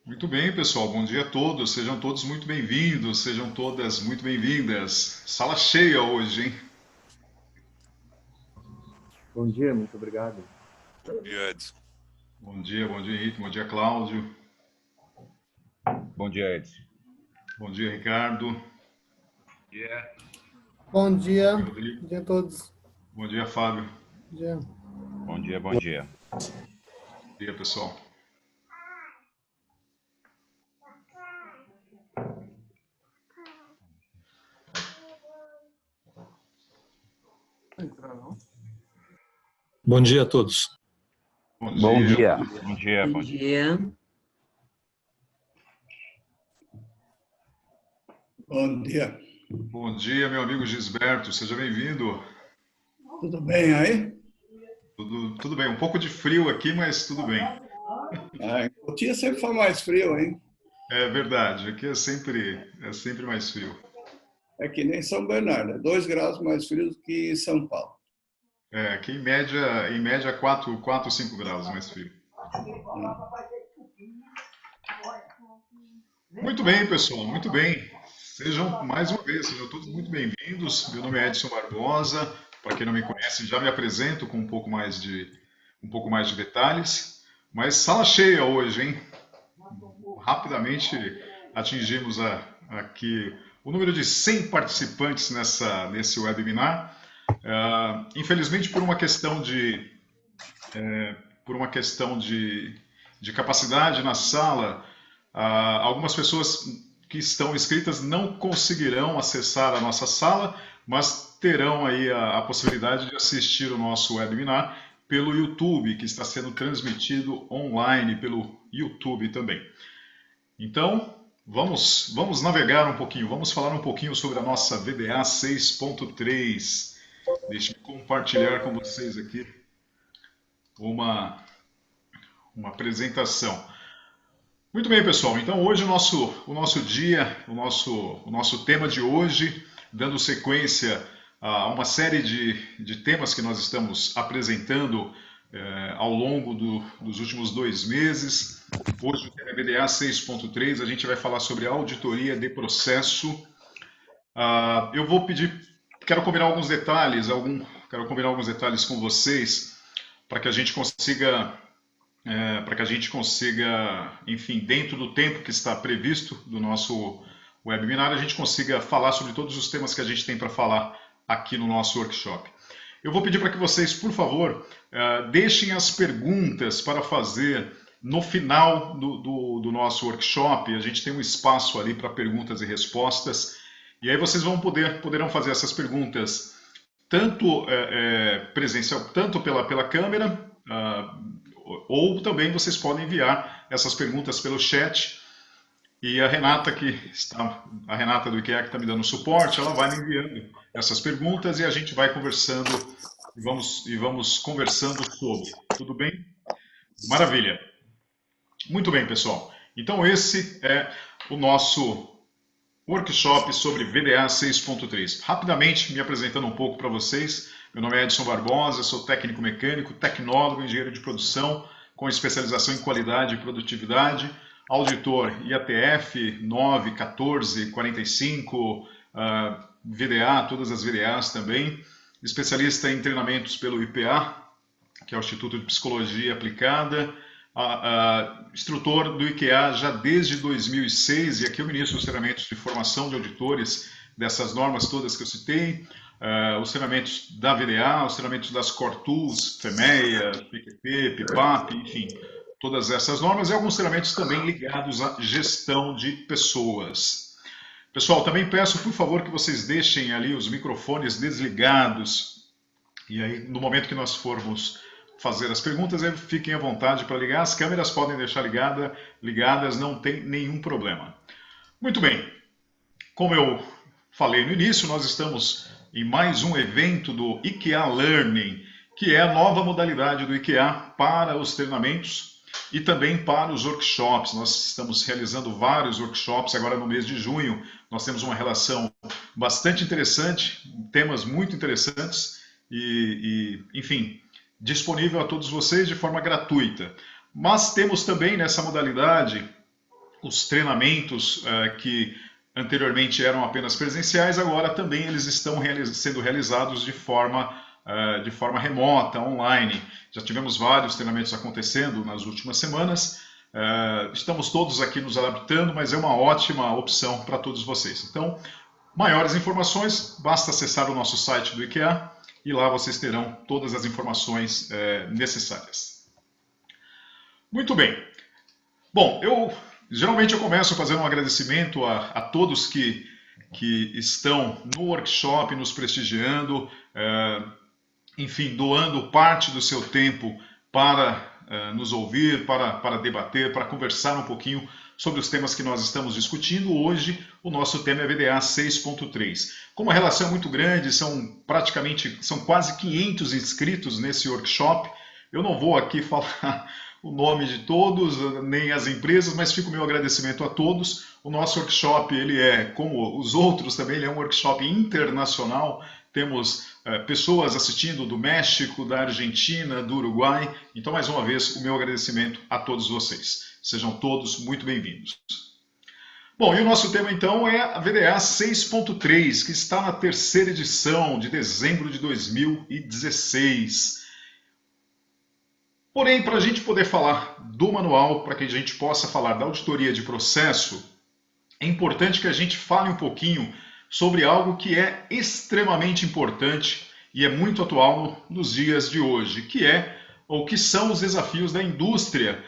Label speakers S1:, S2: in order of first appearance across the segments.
S1: Muito bem, pessoal. Bom dia a todos. Sejam todos muito bem-vindos, sejam todas muito bem-vindas. Sala cheia hoje, hein?
S2: Bom dia, muito obrigado.
S3: E Edson?
S1: Bom dia, Henrique. Bom dia, Cláudio.
S4: Bom dia, Edson.
S1: Bom dia, Ricardo.
S3: Yeah.
S5: Bom dia.
S1: Bom dia, Rodrigo.
S5: Bom dia a todos.
S1: Bom dia, Fábio.
S5: Bom dia.
S4: Bom dia, bom dia.
S1: Bom dia, pessoal.
S6: Bom dia a todos.
S1: Bom
S4: Bom
S1: dia.
S4: dia. Bom dia,
S7: Bom
S4: bom dia.
S7: dia.
S8: Bom dia.
S1: Bom dia, meu amigo Gisberto. Seja bem-vindo.
S8: Tudo bem aí?
S1: Tudo bem. Um pouco de frio aqui, mas tudo bem.
S8: Em Cotia sempre foi mais frio, hein?
S1: É verdade. Aqui é sempre mais frio.
S8: É que nem São Bernardo, é 2 graus mais frio do que São Paulo.
S1: É, aqui em média 4, 5 graus mais frio. Muito bem, pessoal, muito bem. Sejam todos muito bem-vindos. Meu nome é Edson Barbosa. Para quem não me conhece, já me apresento com um pouco mais de detalhes. Mas sala cheia hoje, hein? Rapidamente atingimos aqui o número de 100 participantes nesse webinar. Infelizmente, por uma questão de capacidade na sala, algumas pessoas que estão inscritas não conseguirão acessar a nossa sala, mas terão aí a possibilidade de assistir o nosso webinar pelo YouTube, que está sendo transmitido online pelo YouTube também. Então, vamos navegar um pouquinho, vamos falar um pouquinho sobre a nossa VDA 6.3. Deixe-me compartilhar com vocês aqui uma apresentação. Muito bem, pessoal. Então, hoje o nosso tema de hoje, dando sequência a uma série de temas que nós estamos apresentando ao longo dos últimos 2 meses. Hoje o tema é VDA 6.3, a gente vai falar sobre auditoria de processo. Eu vou quero combinar alguns detalhes com vocês para que a gente consiga, enfim, dentro do tempo que está previsto do nosso webinar, a gente consiga falar sobre todos os temas que a gente tem para falar aqui no nosso workshop. Eu vou pedir para que vocês, por favor, deixem as perguntas para fazer no final do nosso workshop. A gente tem um espaço ali para perguntas e respostas. E aí vocês poderão fazer essas perguntas tanto presencial, tanto pela câmera, ou também vocês podem enviar essas perguntas pelo chat. E a Renata do IKEA, que está me dando suporte, ela vai me enviando essas perguntas e a gente vai conversando e vamos conversando sobre. Tudo bem? Maravilha. Muito bem, pessoal. Então esse é o nosso workshop sobre VDA 6.3. Rapidamente me apresentando um pouco para vocês. Meu nome é Edson Barbosa, sou técnico mecânico, tecnólogo, engenheiro de produção, com especialização em qualidade e produtividade, auditor IATF 9, 14, 45, VDA, todas as VDAs também, especialista em treinamentos pelo IPA, que é o Instituto de Psicologia Aplicada, instrutor do IKEA já desde 2006, e aqui eu ministro os treinamentos de formação de auditores dessas normas todas que eu citei, os treinamentos da VDA, os treinamentos das Core Tools, FEMEA, PQP, PIPAP, enfim, todas essas normas e alguns treinamentos também ligados à gestão de pessoas. Pessoal, também peço, por favor, que vocês deixem ali os microfones desligados, e aí no momento que nós formos fazer as perguntas, fiquem à vontade para ligar. As câmeras podem deixar ligadas, não tem nenhum problema. Muito bem. Como eu falei no início, nós estamos em mais um evento do IKEA Learning, que é a nova modalidade do IKEA para os treinamentos e também para os workshops. Nós estamos realizando vários workshops agora no mês de junho. Nós temos uma relação bastante interessante, temas muito interessantes, enfim, disponível a todos vocês de forma gratuita. Mas temos também nessa modalidade os treinamentos que anteriormente eram apenas presenciais, agora também eles estão sendo realizados de forma remota, online. Já tivemos vários treinamentos acontecendo nas últimas semanas. Estamos todos aqui nos adaptando, mas é uma ótima opção para todos vocês. Então, maiores informações, basta acessar o nosso site do IKEA e lá vocês terão todas as informações necessárias. Muito bem. Bom, geralmente eu começo fazendo um agradecimento a todos que estão no workshop, nos prestigiando, enfim, doando parte do seu tempo para nos ouvir, para debater, para conversar um pouquinho sobre os temas que nós estamos discutindo. Hoje, o nosso tema é VDA 6.3. Como a relação é muito grande, são quase 500 inscritos nesse workshop, eu não vou aqui falar o nome de todos, nem as empresas, mas fica o meu agradecimento a todos. O nosso workshop, ele é, como os outros também, ele é um workshop internacional. Temos pessoas assistindo do México, da Argentina, do Uruguai. Então, mais uma vez, o meu agradecimento a todos vocês. Sejam todos muito bem-vindos. Bom, e o nosso tema, então, é a VDA 6.3, que está na terceira edição de dezembro de 2016. Porém, para a gente poder falar do manual, para que a gente possa falar da auditoria de processo, é importante que a gente fale um pouquinho sobre algo que é extremamente importante e é muito atual nos dias de hoje, que são os desafios da indústria,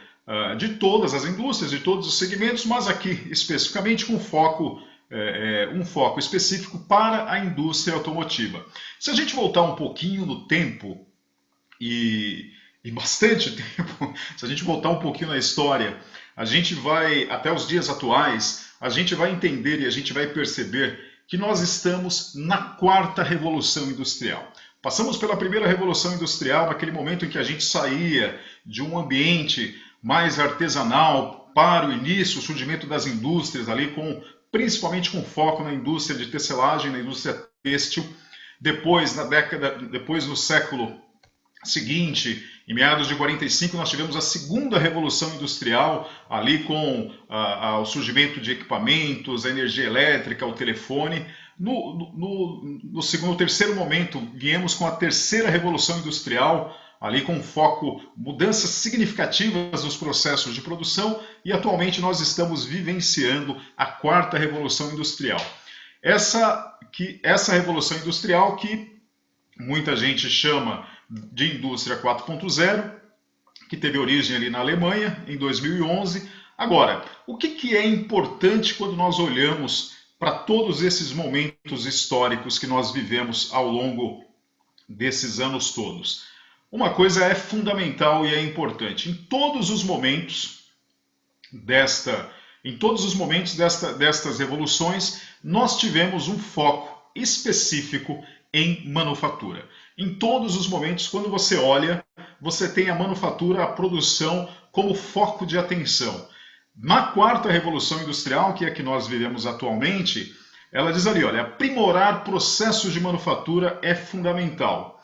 S1: de todas as indústrias, de todos os segmentos, mas aqui especificamente com um foco específico para a indústria automotiva. Se a gente voltar um pouquinho no tempo, e bastante tempo, se a gente voltar um pouquinho na história, a gente vai, até os dias atuais, a gente vai entender e a gente vai perceber que nós estamos na quarta revolução industrial. Passamos pela primeira revolução industrial, naquele momento em que a gente saía de um ambiente mais artesanal para o início, o surgimento das indústrias, ali principalmente com foco na indústria de tecelagem, na indústria têxtil. Depois, no século seguinte, em meados de 45, nós tivemos a segunda revolução industrial, ali com o surgimento de equipamentos, a energia elétrica, o telefone. No terceiro momento, viemos com a terceira revolução industrial, ali com foco, mudanças significativas nos processos de produção, e atualmente nós estamos vivenciando a quarta revolução industrial. Essa revolução industrial que muita gente chama de indústria 4.0, que teve origem ali na Alemanha em 2011. Agora, o que é importante quando nós olhamos para todos esses momentos históricos que nós vivemos ao longo desses anos todos? Uma coisa é fundamental e é importante. Em todos os momentos destas revoluções, nós tivemos um foco específico em manufatura. Em todos os momentos, quando você olha, você tem a manufatura, a produção como foco de atenção. Na quarta revolução industrial, que é a que nós vivemos atualmente, ela diz ali, olha, aprimorar processos de manufatura é fundamental.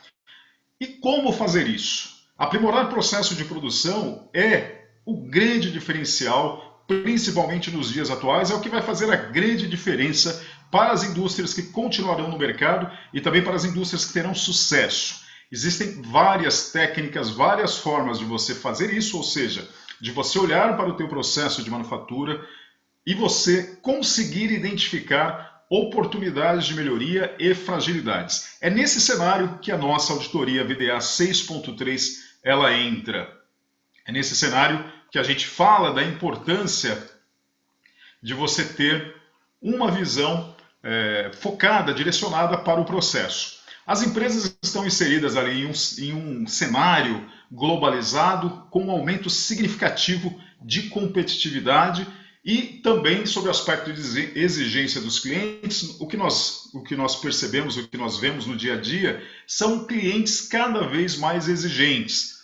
S1: E como fazer isso? Aprimorar processo de produção é o grande diferencial, principalmente nos dias atuais, é o que vai fazer a grande diferença para as indústrias que continuarão no mercado e também para as indústrias que terão sucesso. Existem várias técnicas, várias formas de você fazer isso, ou seja, de você olhar para o teu processo de manufatura e você conseguir identificar oportunidades de melhoria e fragilidades. É nesse cenário que a nossa auditoria VDA 6.3 ela entra. É nesse cenário que a gente fala da importância de você ter uma visão focada, direcionada para o processo. As empresas estão inseridas ali em um cenário globalizado com um aumento significativo de competitividade e também sobre o aspecto de exigência dos clientes. O que nós percebemos, o que nós vemos no dia a dia, são clientes cada vez mais exigentes.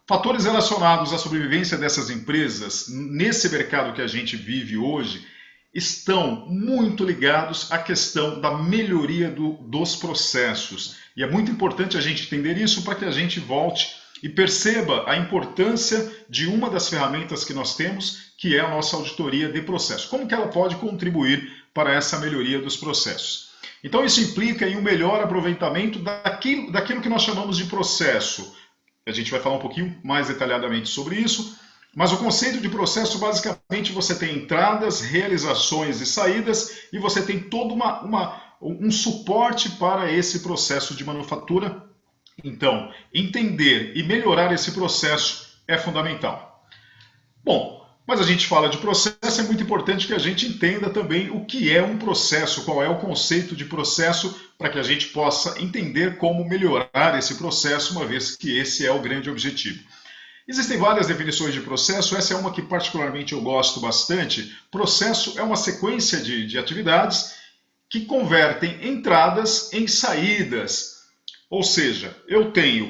S1: Fatores relacionados à sobrevivência dessas empresas nesse mercado que a gente vive hoje estão muito ligados à questão da melhoria dos processos. E é muito importante a gente entender isso para que a gente volte e perceba a importância de uma das ferramentas que nós temos, que é a nossa auditoria de processo. Como que ela pode contribuir para essa melhoria dos processos? Então isso implica em um melhor aproveitamento daquilo que nós chamamos de processo. A gente vai falar um pouquinho mais detalhadamente sobre isso, mas o conceito de processo, basicamente, você tem entradas, realizações e saídas, e você tem todo um suporte para esse processo de manufatura. Então, entender e melhorar esse processo é fundamental. Bom, mas a gente fala de processo, é muito importante que a gente entenda também o que é um processo, qual é o conceito de processo, para que a gente possa entender como melhorar esse processo, uma vez que esse é o grande objetivo. Existem várias definições de processo, essa é uma que particularmente eu gosto bastante. Processo é uma sequência de atividades que convertem entradas em saídas. Ou seja,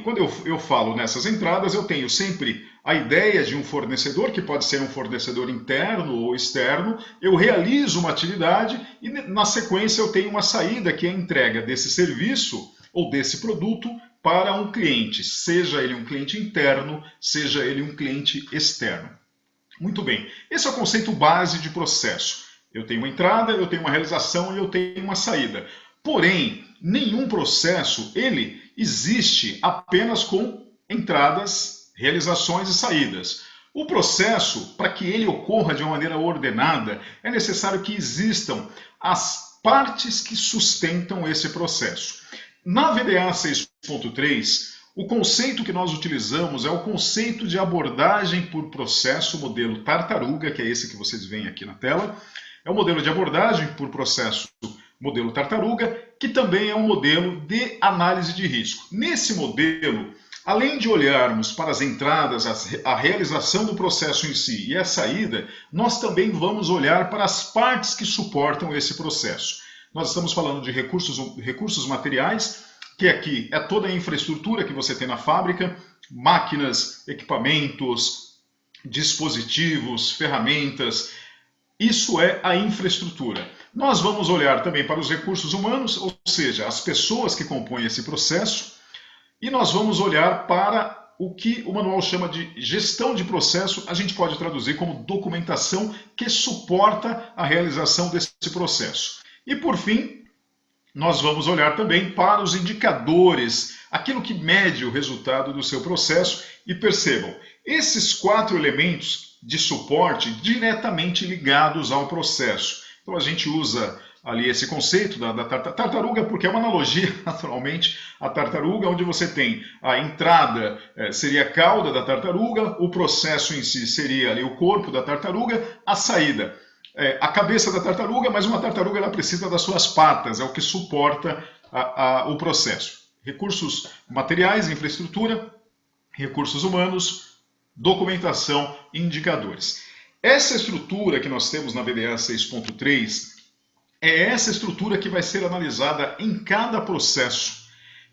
S1: quando eu falo nessas entradas, eu tenho sempre a ideia de um fornecedor, que pode ser um fornecedor interno ou externo, eu realizo uma atividade e na sequência eu tenho uma saída, que é a entrega desse serviço ou desse produto para um cliente, seja ele um cliente interno, seja ele um cliente externo. Muito bem, esse é o conceito base de processo. Eu tenho uma entrada, eu tenho uma realização e eu tenho uma saída. Porém, nenhum processo ele existe apenas com entradas, realizações e saídas. O processo, para que ele ocorra de uma maneira ordenada, é necessário que existam as partes que sustentam esse processo. Na VDA 6.3, o conceito que nós utilizamos é o conceito de abordagem por processo, modelo tartaruga, que é esse que vocês veem aqui na tela. É o modelo de abordagem por processo, modelo tartaruga, que também é um modelo de análise de risco. Nesse modelo, além de olharmos para as entradas, a realização do processo em si e a saída, nós também vamos olhar para as partes que suportam esse processo. Nós estamos falando de recursos materiais, que aqui é toda a infraestrutura que você tem na fábrica, máquinas, equipamentos, dispositivos, ferramentas. Isso é a infraestrutura. Nós vamos olhar também para os recursos humanos, ou seja, as pessoas que compõem esse processo, e nós vamos olhar para o que o manual chama de gestão de processo, a gente pode traduzir como documentação que suporta a realização desse processo. E por fim, nós vamos olhar também para os indicadores, aquilo que mede o resultado do seu processo, e percebam, esses 4 elementos de suporte diretamente ligados ao processo. Então a gente usa ali esse conceito da tartaruga, porque é uma analogia, naturalmente, à tartaruga, onde você tem a entrada, seria a cauda da tartaruga, o processo em si seria ali o corpo da tartaruga, a saída, a cabeça da tartaruga, mas uma tartaruga ela precisa das suas patas, é o que suporta o processo. Recursos materiais, infraestrutura, recursos humanos, documentação e indicadores. Essa estrutura que nós temos na VDA 6.3 é essa estrutura que vai ser analisada em cada processo.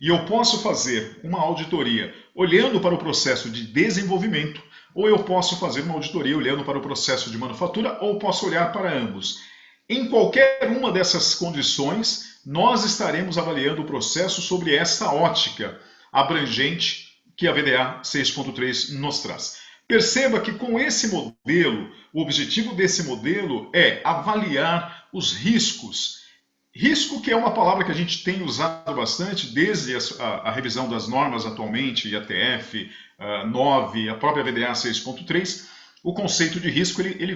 S1: E eu posso fazer uma auditoria olhando para o processo de desenvolvimento, ou eu posso fazer uma auditoria olhando para o processo de manufatura, ou posso olhar para ambos. Em qualquer uma dessas condições, nós estaremos avaliando o processo sobre essa ótica abrangente que a VDA 6.3 nos traz. Perceba que com esse modelo, o objetivo desse modelo é avaliar os riscos. Risco que é uma palavra que a gente tem usado bastante desde a revisão das normas atualmente, IATF 9, a própria VDA 6.3. O conceito de risco ele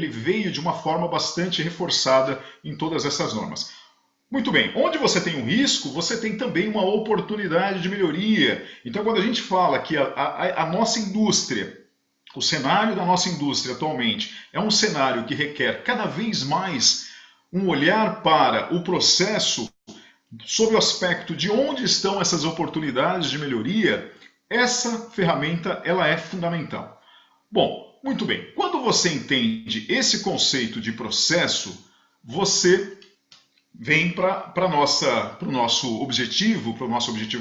S1: veio de uma forma bastante reforçada em todas essas normas. Muito bem, onde você tem um risco, você tem também uma oportunidade de melhoria. Então, quando a gente fala que a nossa indústria, o cenário da nossa indústria atualmente é um cenário que requer cada vez mais um olhar para o processo sob o aspecto de onde estão essas oportunidades de melhoria, essa ferramenta ela é fundamental. Bom, muito bem, quando você entende esse conceito de processo, você vem para o nosso objetivo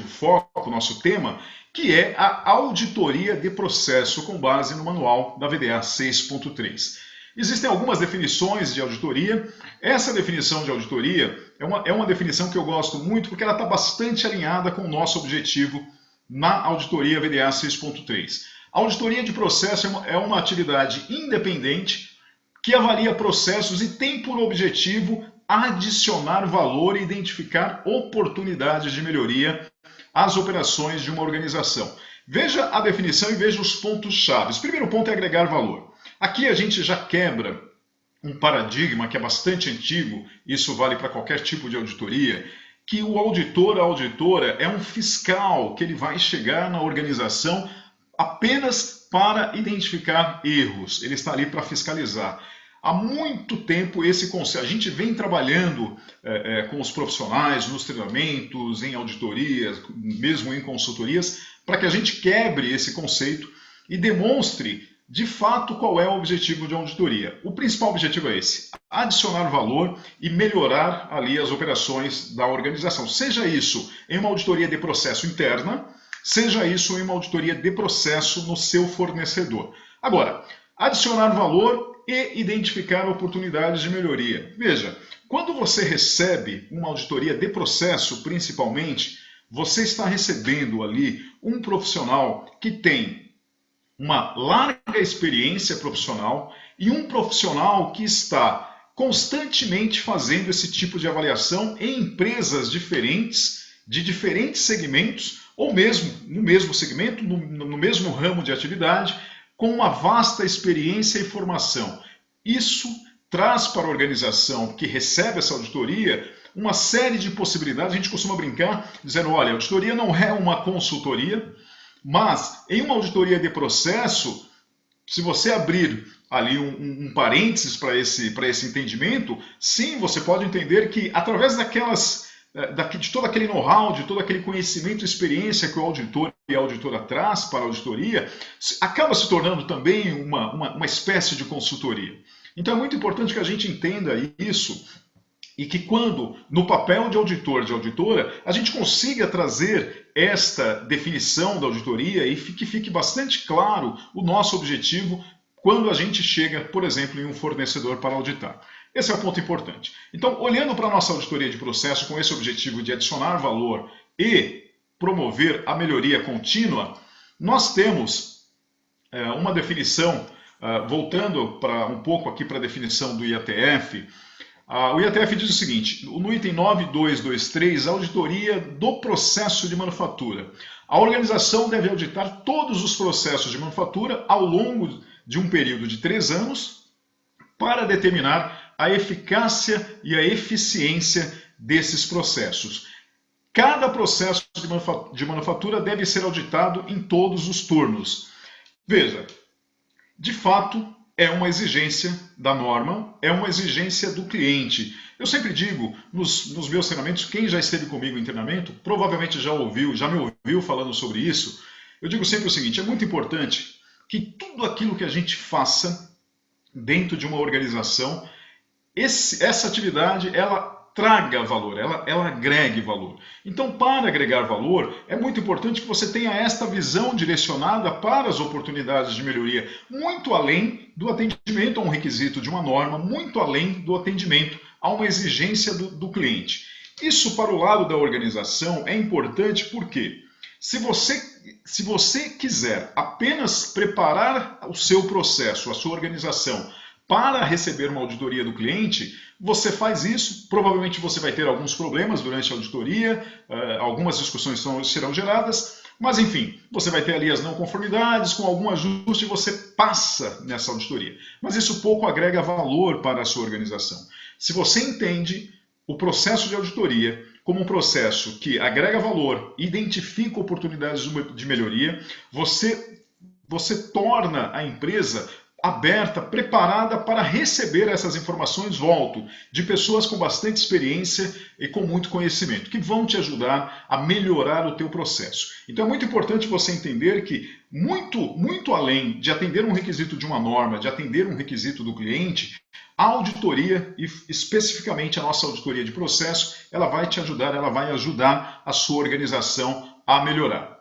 S1: foco, o nosso tema, que é a auditoria de processo com base no manual da VDA 6.3. Existem algumas definições de auditoria. Essa definição de auditoria é uma definição que eu gosto muito porque ela está bastante alinhada com o nosso objetivo na auditoria VDA 6.3. A auditoria de processo é uma atividade independente que avalia processos e tem por objetivo adicionar valor e identificar oportunidades de melhoria às operações de uma organização. Veja a definição e veja os pontos-chave. O primeiro ponto é agregar valor. Aqui a gente já quebra um paradigma que é bastante antigo, isso vale para qualquer tipo de auditoria, que o auditor, a auditora, é um fiscal, que ele vai chegar na organização apenas para identificar erros, ele está ali para fiscalizar. Há muito tempo esse conceito, a gente vem trabalhando com os profissionais, nos treinamentos, em auditorias, mesmo em consultorias, para que a gente quebre esse conceito e demonstre de fato qual é o objetivo de auditoria. O principal objetivo é esse, adicionar valor e melhorar ali as operações da organização. Seja isso em uma auditoria de processo interna, seja isso em uma auditoria de processo no seu fornecedor. Agora, adicionar valor e identificar oportunidades de melhoria. Veja, quando você recebe uma auditoria de processo, principalmente, você está recebendo ali um profissional que tem uma larga experiência profissional e um profissional que está constantemente fazendo esse tipo de avaliação em empresas diferentes, de diferentes segmentos, ou mesmo no mesmo segmento, no mesmo ramo de atividade, com uma vasta experiência e formação. Isso traz para a organização que recebe essa auditoria uma série de possibilidades. A gente costuma brincar dizendo, olha, a auditoria não é uma consultoria, mas em uma auditoria de processo, se você abrir ali um parênteses para esse entendimento, sim, você pode entender que através de todo aquele know-how, de todo aquele conhecimento e experiência que o auditor e a auditora traz para a auditoria, acaba se tornando também uma espécie de consultoria. Então é muito importante que a gente entenda isso e que quando, no papel de auditor, de auditora, a gente consiga trazer esta definição da auditoria e que fique bastante claro o nosso objetivo quando a gente chega, por exemplo, em um fornecedor para auditar. Esse é o ponto importante. Então, olhando para a nossa auditoria de processo com esse objetivo de adicionar valor e promover a melhoria contínua, nós temos uma definição, voltando um pouco aqui para a definição do IATF. O IATF diz o seguinte, no item 9223, auditoria do processo de manufatura. A organização deve auditar todos os processos de manufatura ao longo de um período de 3 anos para determinar a eficácia e a eficiência desses processos. Cada processo de manufatura deve ser auditado em todos os turnos. Veja, de fato, é uma exigência da norma, é uma exigência do cliente. Eu sempre digo, nos meus treinamentos, quem já esteve comigo em treinamento, provavelmente já me ouviu falando sobre isso. Eu digo sempre o seguinte, é muito importante que tudo aquilo que a gente faça dentro de uma organização, essa atividade, ela traga valor, ela agregue valor. Então, para agregar valor, é muito importante que você tenha esta visão direcionada para as oportunidades de melhoria, muito além do atendimento a um requisito de uma norma, muito além do atendimento a uma exigência do cliente. Isso, para o lado da organização, é importante porque se você quiser apenas preparar o seu processo, a sua organização, para receber uma auditoria do cliente, você faz isso, provavelmente você vai ter alguns problemas durante a auditoria, algumas discussões serão geradas, mas enfim, você vai ter ali as não conformidades, com algum ajuste você passa nessa auditoria. Mas isso pouco agrega valor para a sua organização. Se você entende o processo de auditoria como um processo que agrega valor, identifica oportunidades de melhoria, você torna a empresa aberta, preparada para receber essas informações, de pessoas com bastante experiência e com muito conhecimento, que vão te ajudar a melhorar o teu processo. Então é muito importante você entender que, muito além de atender um requisito de uma norma, de atender um requisito do cliente, a auditoria, e especificamente a nossa auditoria de processo, ela vai te ajudar, ela vai ajudar a sua organização a melhorar.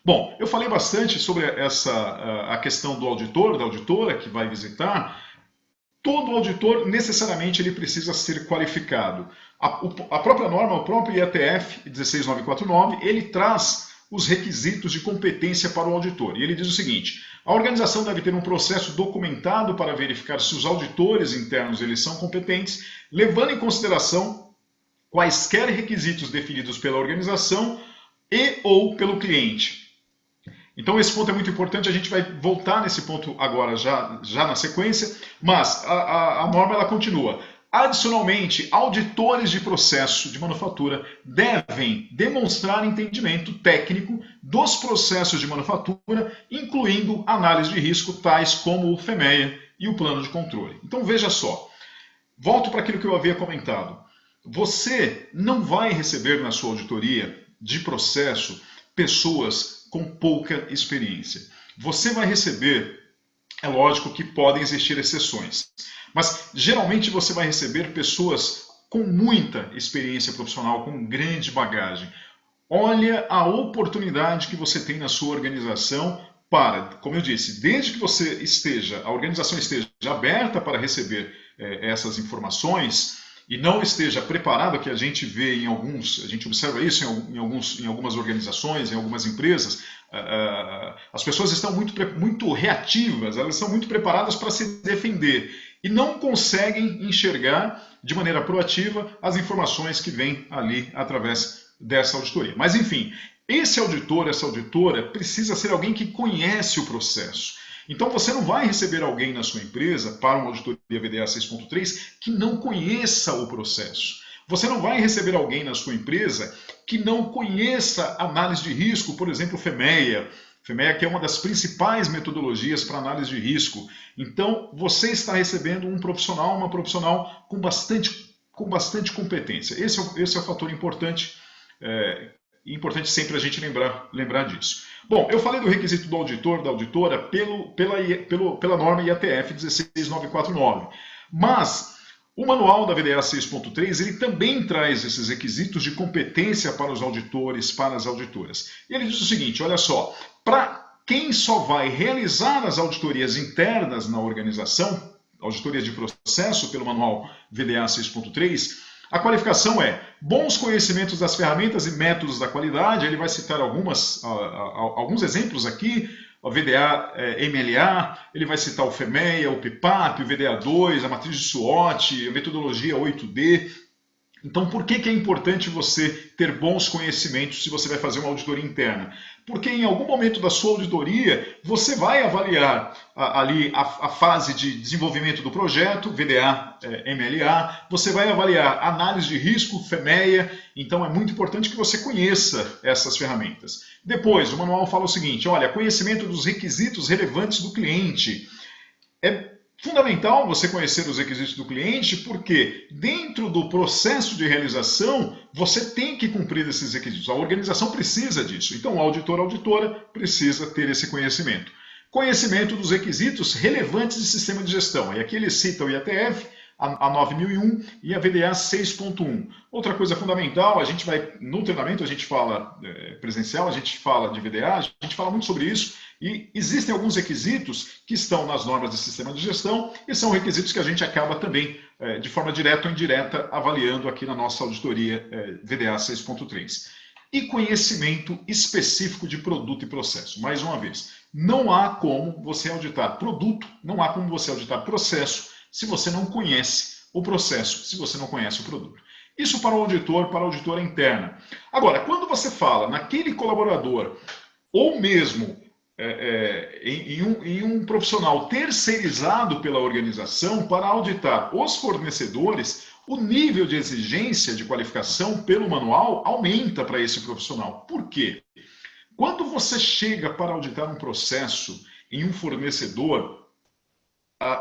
S1: Bom, eu falei bastante sobre a questão do auditor, da auditora que vai visitar. todo auditor necessariamente ele precisa ser qualificado. A própria norma, o próprio IATF 16949, ele traz os requisitos de competência para o auditor. E ele diz o seguinte: a organização deve ter um processo documentado para verificar se os auditores internos eles são competentes, levando em consideração quaisquer requisitos definidos pela organização e ou pelo cliente. Então esse ponto é muito importante, a gente vai voltar nesse ponto agora já na sequência, mas a norma ela continua. Adicionalmente, auditores de processo de manufatura devem demonstrar entendimento técnico dos processos de manufatura, incluindo análise de risco, tais como o FEMEA e o plano de controle. Então veja só, volto para aquilo que eu havia comentado. Você não vai receber na sua auditoria de processo pessoas com pouca experiência. Você vai receber, é lógico que podem existir exceções, mas geralmente você vai receber pessoas com muita experiência profissional, com grande bagagem. Olha a oportunidade que você tem na sua organização para, como eu disse, desde que a organização esteja aberta para receber essas informações e não esteja preparado, que a gente vê a gente observa isso em algumas organizações, em algumas empresas, as pessoas estão muito reativas, elas estão muito preparadas para se defender e não conseguem enxergar de maneira proativa as informações que vêm ali através dessa auditoria. Mas enfim, esse auditor, essa auditora precisa ser alguém que conhece o processo. Então você não vai receber alguém na sua empresa para uma auditoria VDA 6.3 que não conheça o processo. Você não vai receber alguém na sua empresa que não conheça análise de risco, por exemplo, FEMEA. FEMEA que é uma das principais metodologias para análise de risco. Então você está recebendo um profissional, uma profissional com bastante competência. Esse é o fator importante. Importante sempre a gente lembrar disso. Bom, eu falei do requisito do auditor, da auditora, pela norma IATF 16949. Mas o manual da VDA 6.3 ele também traz esses requisitos de competência para os auditores, para as auditoras. E ele diz o seguinte, olha só, para quem só vai realizar as auditorias internas na organização, auditorias de processo pelo manual VDA 6.3, a qualificação é bons conhecimentos das ferramentas e métodos da qualidade. Ele vai citar alguns exemplos aqui, o VDA MLA, ele vai citar o FEMEA, o PIPAP, o VDA2, a matriz de SWOT, a metodologia 8D. Então, por que é importante você ter bons conhecimentos se você vai fazer uma auditoria interna? Porque em algum momento da sua auditoria, você vai avaliar ali a fase de desenvolvimento do projeto, VDA, MLA, você vai avaliar análise de risco, FEMEA, então é muito importante que você conheça essas ferramentas. Depois, o manual fala o seguinte, olha, conhecimento dos requisitos relevantes do cliente. É fundamental você conhecer os requisitos do cliente, porque dentro do processo de realização, você tem que cumprir esses requisitos. A organização precisa disso. Então, o auditor, a auditora, precisa ter esse conhecimento. Conhecimento dos requisitos relevantes de sistema de gestão. E aqui ele cita o IATF, a 9001 e a VDA 6.1. Outra coisa fundamental, no treinamento a gente fala presencial, a gente fala de VDA, a gente fala muito sobre isso, e existem alguns requisitos que estão nas normas de sistema de gestão e são requisitos que a gente acaba também, de forma direta ou indireta, avaliando aqui na nossa auditoria VDA 6.3. E conhecimento específico de produto e processo. Mais uma vez, não há como você auditar produto, não há como você auditar processo, se você não conhece o processo, se você não conhece o produto. Isso para o auditor, para a auditora interna. Agora, quando você fala naquele colaborador, ou mesmo em um profissional terceirizado pela organização para auditar os fornecedores, o nível de exigência de qualificação pelo manual aumenta para esse profissional. Por quê? Quando você chega para auditar um processo em um fornecedor,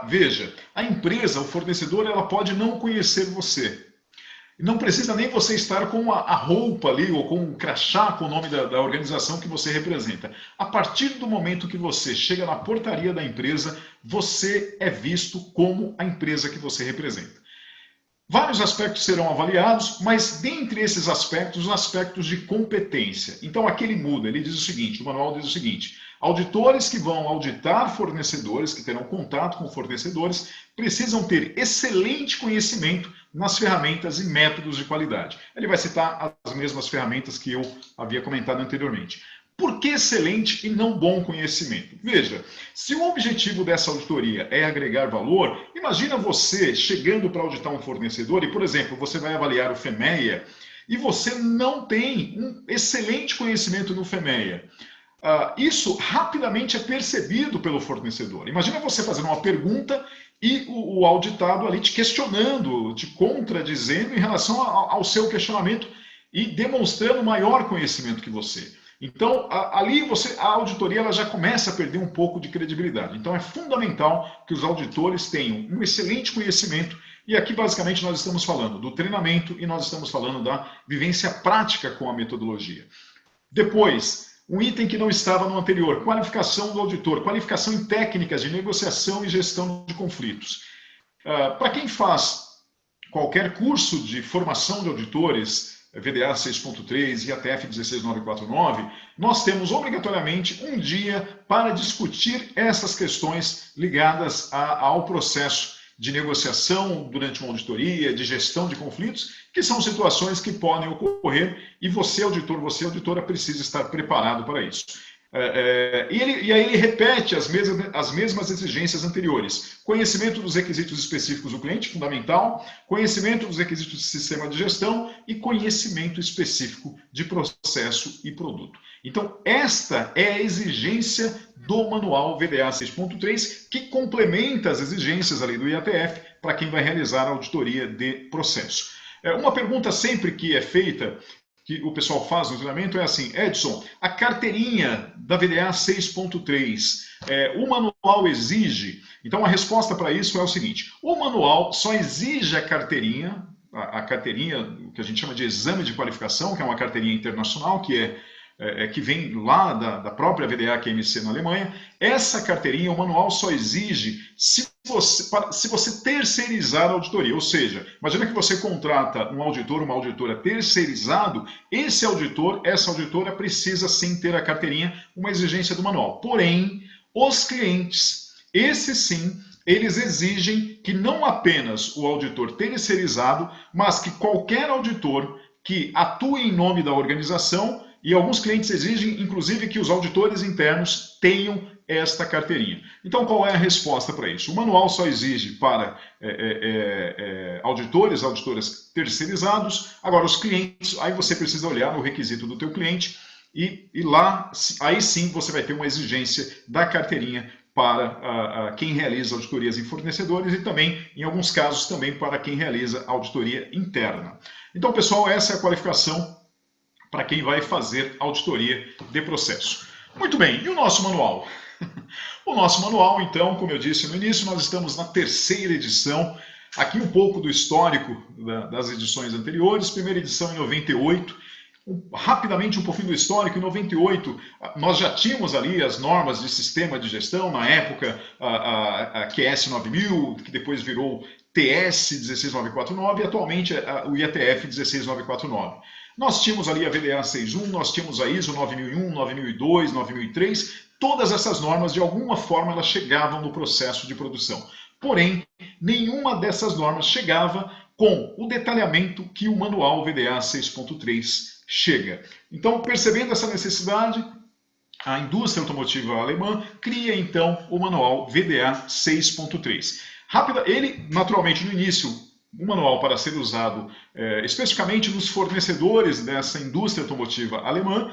S1: veja, a empresa, o fornecedor, ela pode não conhecer você. Não precisa nem você estar com a roupa ali, ou com o crachá com o nome da organização que você representa. A partir do momento que você chega na portaria da empresa, você é visto como a empresa que você representa. Vários aspectos serão avaliados, mas dentre esses aspectos, os aspectos de competência. Então aqui ele muda, ele diz o seguinte, o manual diz o seguinte, Auditores que vão auditar fornecedores, que terão contato com fornecedores, precisam ter excelente conhecimento nas ferramentas e métodos de qualidade. Ele vai citar as mesmas ferramentas que eu havia comentado anteriormente. Por que excelente e não bom conhecimento? Veja, se o objetivo dessa auditoria é agregar valor, imagina você chegando para auditar um fornecedor e, por exemplo, você vai avaliar o FEMEA e você não tem um excelente conhecimento no FEMEA. Isso rapidamente é percebido pelo fornecedor. Imagina você fazendo uma pergunta e o auditado ali te questionando, te contradizendo em relação ao seu questionamento e demonstrando maior conhecimento que você. Então, ali a auditoria ela já começa a perder um pouco de credibilidade. Então, é fundamental que os auditores tenham um excelente conhecimento. E aqui, basicamente, nós estamos falando do treinamento e nós estamos falando da vivência prática com a metodologia. Depois, um item que não estava no anterior, qualificação do auditor, qualificação em técnicas de negociação e gestão de conflitos. Para quem faz qualquer curso de formação de auditores, VDA 6.3 e IATF 16949, nós temos obrigatoriamente um dia para discutir essas questões ligadas ao processo de negociação durante uma auditoria, de gestão de conflitos, que são situações que podem ocorrer e você, auditor, você, auditora, precisa estar preparado para isso. E aí ele repete as mesmas exigências anteriores. Conhecimento dos requisitos específicos do cliente, fundamental. Conhecimento dos requisitos do sistema de gestão e conhecimento específico de processo e produto. Então, esta é a exigência do manual VDA 6.3, que complementa as exigências ali do IATF para quem vai realizar a auditoria de processo. Uma pergunta sempre que é feita, que o pessoal faz no treinamento é assim: Edson, a carteirinha da VDA 6.3, o manual exige? Então a resposta para isso é o seguinte: o manual só exige a carteirinha, o que a gente chama de exame de qualificação, que é uma carteirinha internacional, que vem lá da própria VDA QMC na Alemanha. Essa carteirinha, o manual só exige se você terceirizar a auditoria. Ou seja, imagina que você contrata um auditor, uma auditora terceirizado, esse auditor, essa auditora precisa sim ter a carteirinha, uma exigência do manual. Porém, os clientes, esses sim, eles exigem que não apenas o auditor terceirizado, mas que qualquer auditor que atue em nome da organização. E alguns clientes exigem, inclusive, que os auditores internos tenham esta carteirinha. Então, qual é a resposta para isso? O manual só exige para auditores, auditoras terceirizados. Agora, os clientes, aí você precisa olhar no requisito do teu cliente e lá, aí sim, você vai ter uma exigência da carteirinha para quem realiza auditorias em fornecedores e também, em alguns casos, também para quem realiza auditoria interna. Então, pessoal, essa é a qualificação para quem vai fazer auditoria de processo. Muito bem, e o nosso manual? O nosso manual, então, como eu disse no início, nós estamos na 3ª edição. Aqui um pouco do histórico das edições anteriores. Primeira edição em 98. Rapidamente um pouquinho do histórico. Em 98, nós já tínhamos ali as normas de sistema de gestão, na época a QS 9000, que depois virou TS 16949 e atualmente o IATF 16949. Nós tínhamos ali a VDA 6.1, nós tínhamos a ISO 9001, 9002, 9003, todas essas normas, de alguma forma, elas chegavam no processo de produção. Porém, nenhuma dessas normas chegava com o detalhamento que o manual VDA 6.3 chega. Então, percebendo essa necessidade, a indústria automotiva alemã cria, então, o manual VDA 6.3. Ele, naturalmente, no início, um manual para ser usado especificamente nos fornecedores dessa indústria automotiva alemã,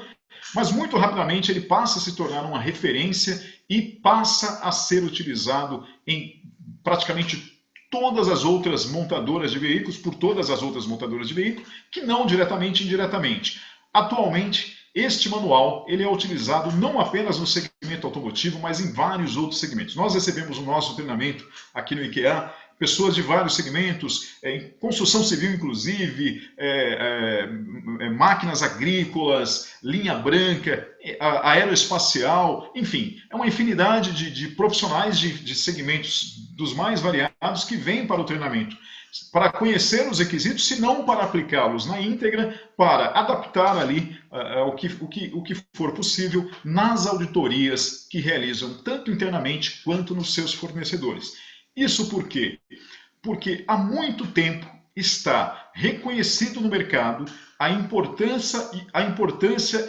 S1: mas muito rapidamente ele passa a se tornar uma referência e passa a ser utilizado em praticamente todas as outras montadoras de veículos, por todas as outras montadoras de veículos, que não diretamente, indiretamente. Atualmente, este manual ele é utilizado não apenas no segmento automotivo, mas em vários outros segmentos. Nós recebemos o nosso treinamento aqui no IKEA pessoas de vários segmentos, construção civil inclusive, máquinas agrícolas, linha branca, aeroespacial, enfim, é uma infinidade de profissionais de segmentos dos mais variados que vêm para o treinamento, para conhecer os requisitos, se não para aplicá-los na íntegra, para adaptar ali o que for possível nas auditorias que realizam tanto internamente quanto nos seus fornecedores. Isso por quê? Porque há muito tempo está reconhecido no mercado a importância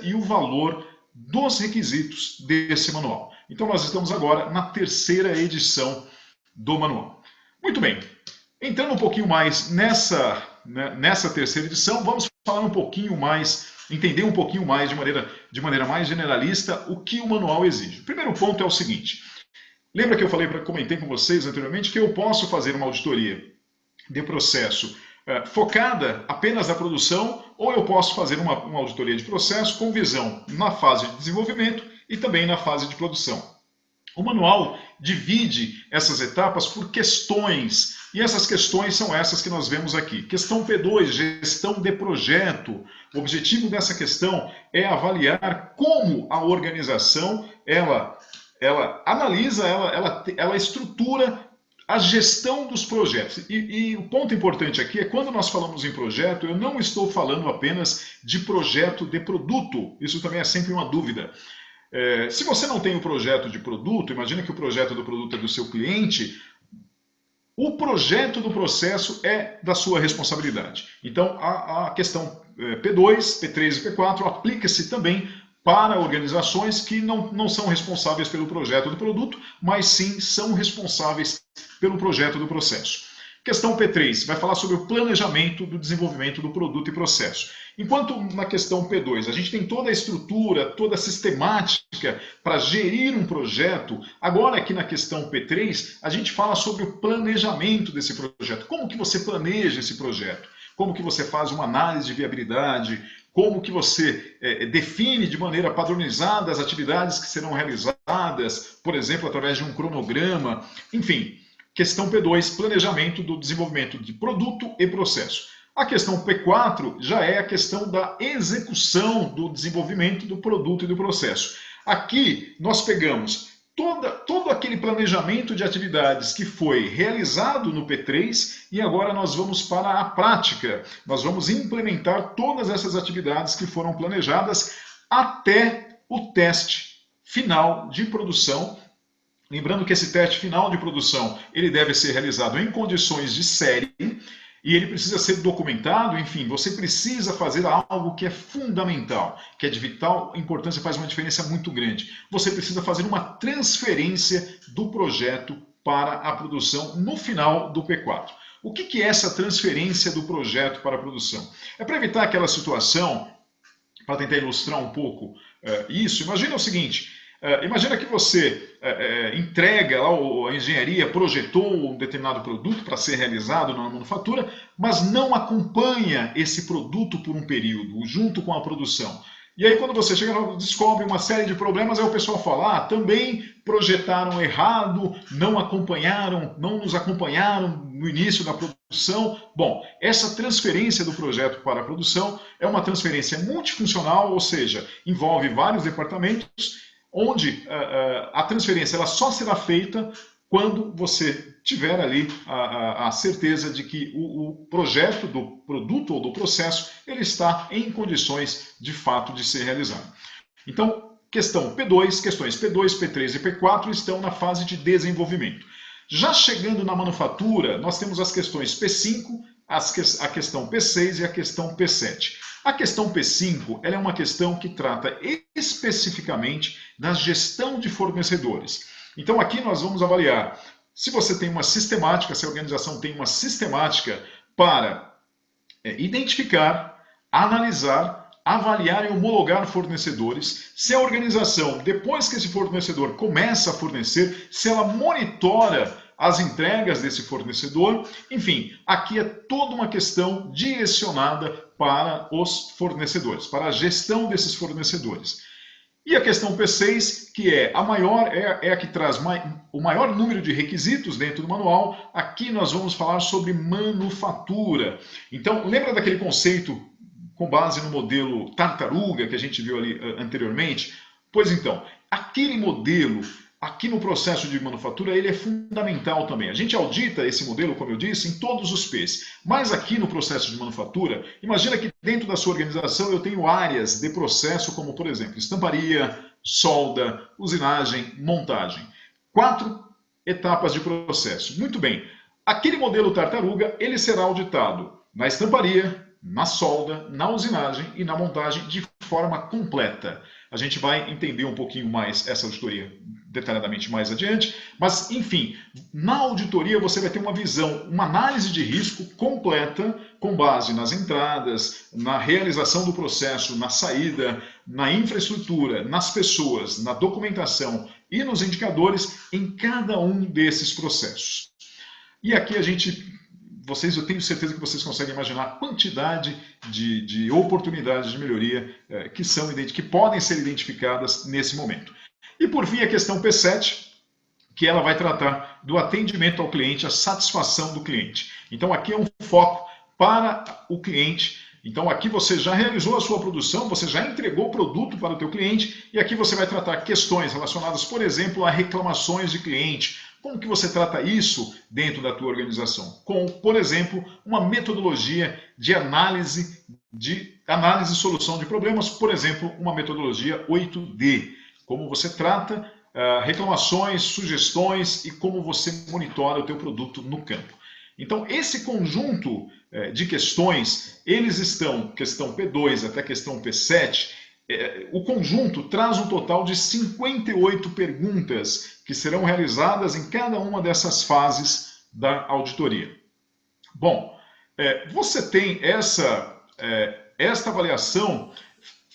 S1: e o valor dos requisitos desse manual. Então nós estamos agora na 3ª edição do manual. Muito bem. Entrando um pouquinho mais nessa 3ª edição, vamos falar um pouquinho mais, entender um pouquinho mais de maneira mais generalista o que o manual exige. O primeiro ponto é o seguinte: lembra que eu comentei com vocês anteriormente que eu posso fazer uma auditoria de processo focada apenas na produção, ou eu posso fazer uma auditoria de processo com visão na fase de desenvolvimento e também na fase de produção. O manual divide essas etapas por questões, e essas questões são essas que nós vemos aqui. Questão P2, gestão de projeto. O objetivo dessa questão é avaliar como a organização ela analisa, ela estrutura a gestão dos projetos. E o ponto importante aqui é quando nós falamos em projeto, eu não estou falando apenas de projeto de produto. Isso também é sempre uma dúvida. Se você não tem um projeto de produto, imagina que o projeto do produto é do seu cliente, o projeto do processo é da sua responsabilidade. Então, a questão P2, P3 e P4 aplica-se também para organizações que não são responsáveis pelo projeto do produto, mas sim são responsáveis pelo projeto do processo. Questão P3 vai falar sobre o planejamento do desenvolvimento do produto e processo. Enquanto na questão P2 a gente tem toda a estrutura, toda a sistemática para gerir um projeto, agora aqui na questão P3 a gente fala sobre o planejamento desse projeto. Como que você planeja esse projeto? Como que você faz uma análise de viabilidade? Como que você define de maneira padronizada as atividades que serão realizadas, por exemplo, através de um cronograma, enfim. Questão P2, planejamento do desenvolvimento de produto e processo. A questão P4 já é a questão da execução do desenvolvimento do produto e do processo. Aqui nós pegamos todo aquele planejamento de atividades que foi realizado no P3 e agora nós vamos para a prática. Nós vamos implementar todas essas atividades que foram planejadas até o teste final de produção. Lembrando que esse teste final de produção ele deve ser realizado em condições de série e ele precisa ser documentado, enfim, você precisa fazer algo que é fundamental, que é de vital importância, faz uma diferença muito grande. Você precisa fazer uma transferência do projeto para a produção no final do P4. O que é essa transferência do projeto para a produção? É para evitar aquela situação, para tentar ilustrar um pouco isso, imagina o seguinte... Imagina que você entrega, lá, a engenharia projetou um determinado produto para ser realizado na manufatura, mas não acompanha esse produto por um período, junto com a produção. E aí quando você chega lá, descobre uma série de problemas, aí o pessoal fala, também projetaram errado, não nos acompanharam no início da produção. Bom, essa transferência do projeto para a produção é uma transferência multifuncional, ou seja, envolve vários departamentos, onde a transferência ela só será feita quando você tiver ali a certeza de que o projeto do produto ou do processo ele está em condições de fato de ser realizado. Então, questões P2, P3 e P4 estão na fase de desenvolvimento. Já chegando na manufatura, nós temos as questões P5, a questão P6 e a questão P7. A questão P5 ela é uma questão que trata especificamente da gestão de fornecedores. Então aqui nós vamos avaliar se você tem uma sistemática, se a organização tem uma sistemática para identificar, analisar, avaliar e homologar fornecedores, se a organização, depois que esse fornecedor começa a fornecer, se ela monitora as entregas desse fornecedor, enfim, aqui é toda uma questão direcionada para os fornecedores, para a gestão desses fornecedores. E a questão P6, que é a maior, é a que traz o maior número de requisitos dentro do manual. Aqui nós vamos falar sobre manufatura. Então, lembra daquele conceito com base no modelo tartaruga que a gente viu ali anteriormente? Pois então, aquele modelo aqui no processo de manufatura, ele é fundamental também. A gente audita esse modelo, como eu disse, em todos os P's. Mas aqui no processo de manufatura, imagina que dentro da sua organização eu tenho áreas de processo, como por exemplo, estamparia, solda, usinagem, montagem. 4 etapas de processo. Muito bem. Aquele modelo tartaruga, ele será auditado na estamparia, na solda, na usinagem e na montagem de forma completa. A gente vai entender um pouquinho mais essa auditoria detalhadamente mais adiante, mas enfim, na auditoria você vai ter uma visão, uma análise de risco completa com base nas entradas, na realização do processo, na saída, na infraestrutura, nas pessoas, na documentação e nos indicadores em cada um desses processos. E aqui eu tenho certeza que vocês conseguem imaginar a quantidade de oportunidades de melhoria que podem ser identificadas nesse momento. E por fim a questão P7, que ela vai tratar do atendimento ao cliente, a satisfação do cliente. Então aqui é um foco para o cliente. Então aqui você já realizou a sua produção, você já entregou o produto para o teu cliente e aqui você vai tratar questões relacionadas, por exemplo, a reclamações de cliente. Como que você trata isso dentro da tua organização? Com, por exemplo, uma metodologia de análise e solução de problemas, por exemplo, uma metodologia 8D. Como você trata reclamações, sugestões e como você monitora o teu produto no campo. Então, esse conjunto de questões, eles estão, questão P2 até questão P7, o conjunto traz um total de 58 perguntas que serão realizadas em cada uma dessas fases da auditoria. Bom, você tem esta avaliação